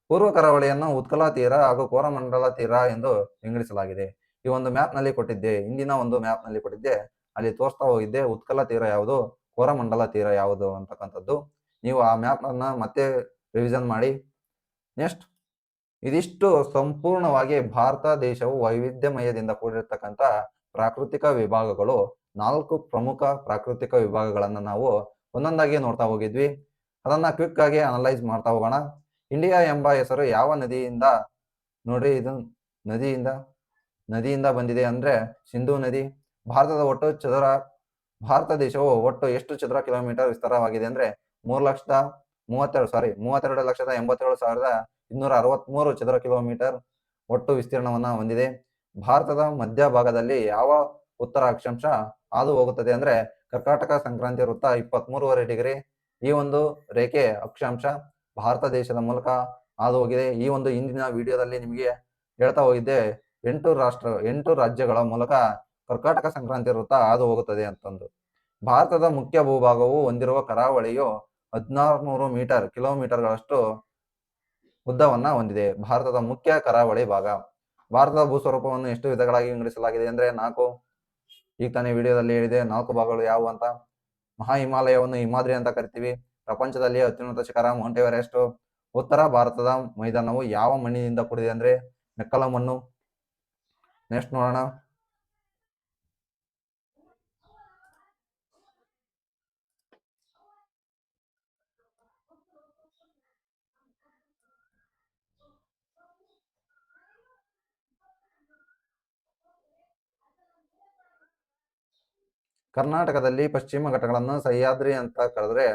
ಪೂರ್ವ ಕರಾವಳಿಯನ್ನು ಉತ್ಕಲ ತೀರ ಹಾಗೂ ಕೋರಮಂಡಲ ತೀರ ಎಂದು ವಿಂಗಡಿಸಲಾಗಿದೆ. ಈ ಒಂದು ಮ್ಯಾಪ್ ನಲ್ಲಿ ಕೊಟ್ಟಿದ್ದೆ, ಹಿಂದಿನ ಒಂದು ಮ್ಯಾಪ್ ನಲ್ಲಿ ಕೊಟ್ಟಿದ್ದೆ, ಅಲ್ಲಿ ತೋರಿಸ್ತಾ ಹೋಗಿದ್ದೆ ಉತ್ಕಲ ತೀರ ಯಾವುದು, ಕೋರಮಂಡಲ ತೀರ ಯಾವುದು ಅಂತಕ್ಕಂಥದ್ದು. ನೀವು ಆ ಮ್ಯಾಪನ್ನು ಮತ್ತೆ ರಿವಿಷನ್ ಮಾಡಿ. ನೆಕ್ಸ್ಟ್, ಇದಿಷ್ಟು ಸಂಪೂರ್ಣವಾಗಿ ಭಾರತ ದೇಶವು ವೈವಿಧ್ಯಮಯದಿಂದ ಕೂಡಿರ್ತಕ್ಕಂಥ ಪ್ರಾಕೃತಿಕ ವಿಭಾಗಗಳು. 4 ಪ್ರಮುಖ ಪ್ರಾಕೃತಿಕ ವಿಭಾಗಗಳನ್ನು ನಾವು ಒಂದೊಂದಾಗಿ ನೋಡ್ತಾ ಹೋಗಿದ್ವಿ. ಅದನ್ನ ಕ್ವಿಕ್ ಆಗಿ ಅನಲೈಸ್ ಮಾಡ್ತಾ ಹೋಗೋಣ. ಇಂಡಿಯಾ ಎಂಬ ಹೆಸರು ಯಾವ ನದಿಯಿಂದ, ನೋಡ್ರಿ ಇದು ನದಿಯಿಂದ ಬಂದಿದೆ ಅಂದ್ರೆ ಸಿಂಧೂ ನದಿ. ಭಾರತ ದೇಶವು ಒಟ್ಟು ಎಷ್ಟು ಚದರ ಕಿಲೋಮೀಟರ್ ವಿಸ್ತಾರವಾಗಿದೆ ಅಂದ್ರೆ 32,87,263 ಚದರ ಕಿಲೋಮೀಟರ್ ಒಟ್ಟು ವಿಸ್ತೀರ್ಣವನ್ನ ಹೊಂದಿದೆ. ಭಾರತದ ಮಧ್ಯಭಾಗದಲ್ಲಿ ಯಾವ ಉತ್ತರ ಅಕ್ಷಾಂಶ ಹಾದು ಹೋಗುತ್ತದೆ ಅಂದ್ರೆ ಕರ್ಕಾಟಕ ಸಂಕ್ರಾಂತಿ ವೃತ್ತ 23.5 ಡಿಗ್ರಿ. ಈ ಒಂದು ರೇಖೆ ಅಕ್ಷಾಂಶ ಭಾರತ ದೇಶದ ಮೂಲಕ ಹಾದು ಹೋಗಿದೆ. ಈ ಒಂದು ಹಿಂದಿನ ವಿಡಿಯೋದಲ್ಲಿ ನಿಮಗೆ ಹೇಳ್ತಾ ಹೋಗಿದ್ದೆ 8 ರಾಜ್ಯಗಳ ಮೂಲಕ ಕರ್ಕಾಟಕ ಸಂಕ್ರಾಂತಿ ವೃತ್ತ ಹಾದು ಹೋಗುತ್ತದೆ ಅಂತಂದು. ಭಾರತದ ಮುಖ್ಯ ಭೂಭಾಗವು ಹೊಂದಿರುವ ಕರಾವಳಿಯು 1600 ಕಿಲೋಮೀಟರ್ಗಳಷ್ಟು ಉದ್ದವನ್ನ ಹೊಂದಿದೆ. ಭಾರತದ ಮುಖ್ಯ ಕರಾವಳಿ ಭಾಗ. ಭಾರತದ ಭೂಸ್ವರೂಪವನ್ನು ಎಷ್ಟು ವಿಧಗಳಾಗಿ ವಿಂಗಡಿಸಲಾಗಿದೆ ಅಂದ್ರೆ 4. ಈಗ ತಾನೇ ವಿಡಿಯೋದಲ್ಲಿ ಹೇಳಿದೆ 4 ಭಾಗಗಳು ಯಾವುವು ಅಂತ. ಮಹಾ ಹಿಮಾಲಯವನ್ನು ಹಿಮಾದ್ರಿ ಅಂತ ಕರಿತೀವಿ. ಪ್ರಪಂಚದಲ್ಲಿ ಅತ್ಯುನ್ನತ ಶಿಖರ ಮೌಂಟ್ ಎವರೆಸ್ಟ್. ಉತ್ತರ ಭಾರತದ ಮೈದಾನವು ಯಾವ ಮಣ್ಣಿನಿಂದ ಕೂಡಿದೆ ಅಂದ್ರೆ ಮೆಕ್ಕಲು ಮಣ್ಣು. ನೆಕ್ಸ್ಟ್ ನೋಡೋಣ. ಕರ್ನಾಟಕದಲ್ಲಿ ಪಶ್ಚಿಮ ಘಟ್ಟಗಳನ್ನು ಸಹ್ಯಾದ್ರಿ ಅಂತ ಕರೀತಾರೆ.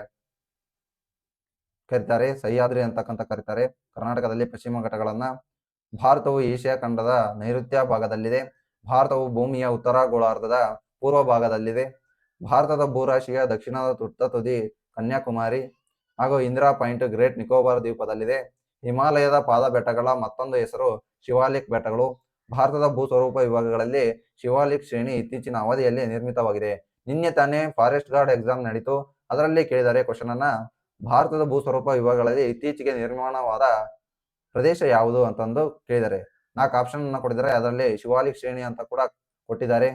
ಕರ್ನಾಟಕದಲ್ಲಿ ಪಶ್ಚಿಮ ಘಟ್ಟಗಳನ್ನ. ಭಾರತವು ಏಷ್ಯಾ ಖಂಡದ ನೈಋತ್ಯ ಭಾಗದಲ್ಲಿದೆ. ಭಾರತವು ಭೂಮಿಯ ಉತ್ತರ ಗೋಳಾರ್ಧದ ಪೂರ್ವ ಭಾಗದಲ್ಲಿದೆ. ಭಾರತದ ಭೂರಾಶಿಯ ದಕ್ಷಿಣದ ತುತ್ತ ತುದಿ ಕನ್ಯಾಕುಮಾರಿ ಹಾಗೂ ಇಂದಿರಾ ಪಾಯಿಂಟ್ ಗ್ರೇಟ್ ನಿಕೋಬಾರ್ ದ್ವೀಪದಲ್ಲಿದೆ. ಹಿಮಾಲಯದ ಪಾದ ಬೆಟ್ಟಗಳ ಮತ್ತೊಂದು ಹೆಸರು ಶಿವಾಲಿಕ್ ಬೆಟ್ಟಗಳು. ಭಾರತದ ಭೂಸ್ವರೂಪ ವಿಭಾಗಗಳಲ್ಲಿ ಶಿವಾಲಿಕ್ ಶ್ರೇಣಿ ಇತ್ತೀಚಿನ ಅವಧಿಯಲ್ಲಿ ನಿರ್ಮಿತವಾಗಿದೆ. ನಿನ್ನೆ ತಾನೇ ಫಾರೆಸ್ಟ್ ಗಾರ್ಡ್ ಎಕ್ಸಾಮ್ ನಡೀತು. ಅದರಲ್ಲಿ ಕೇಳಿದರೆ ಕ್ವಶನ್ ಅನ್ನ, ಭಾರತದ ಭೂಸ್ವರೂಪ ವಿಭಾಗಗಳಲ್ಲಿ ಇತ್ತೀಚೆಗೆ ನಿರ್ಮಾಣವಾದ ಪ್ರದೇಶ ಯಾವುದು ಅಂತಂದು ಕೇಳಿದ್ದಾರೆ. 4 ಆಪ್ಷನ್ ಅನ್ನ ಕೊಟ್ಟಿದ್ದಾರೆ. ಅದರಲ್ಲಿ ಶಿವಾಲಿಕ್ ಶ್ರೇಣಿ ಅಂತ ಕೂಡ ಕೊಟ್ಟಿದ್ದಾರೆ.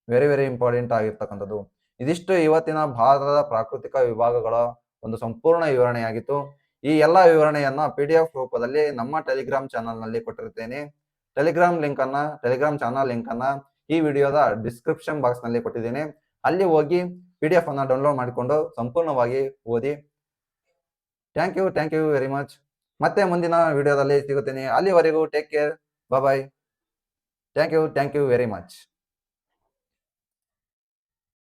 ವೆರಿ ಇಂಪಾರ್ಟೆಂಟ್ ಆಗಿರ್ತಕ್ಕಂಥದ್ದು. ಇದಿಷ್ಟು ಇವತ್ತಿನ ಭಾರತದ ಪ್ರಾಕೃತಿಕ ವಿಭಾಗಗಳ ಒಂದು ಸಂಪೂರ್ಣ ವಿವರಣೆಯಾಗಿತ್ತು. ಈ ಎಲ್ಲ ವಿವರಣೆಯನ್ನ PDF ರೂಪದಲ್ಲಿ ನಮ್ಮ ಟೆಲಿಗ್ರಾಮ್ ಚಾನಲ್ ನಲ್ಲಿ ಕೊಟ್ಟಿರುತ್ತೇನೆ. ಟೆಲಿಗ್ರಾಮ್ ಚಾನಲ್ ಲಿಂಕ್ ಅನ್ನ ಈ ವಿಡಿಯೋದ ಡಿಸ್ಕ್ರಿಪ್ಷನ್ ಬಾಕ್ಸ್ ನಲ್ಲಿ ಕೊಟ್ಟಿದ್ದೇನೆ. ಅಲ್ಲಿ ಹೋಗಿ PDF ಅನ್ನ ಡೌನ್ಲೋಡ್ ಮಾಡಿಕೊಂಡು ಸಂಪೂರ್ಣವಾಗಿ ಓದಿ. Thank you very much. ಮತ್ತೆ ಮುಂದಿನ ವಿಡಿಯೋದಲ್ಲಿ ಸಿಗುತ್ತೇನೆ. ಅಲ್ಲಿವರೆಗೂ take care. Bye. Thank you very much.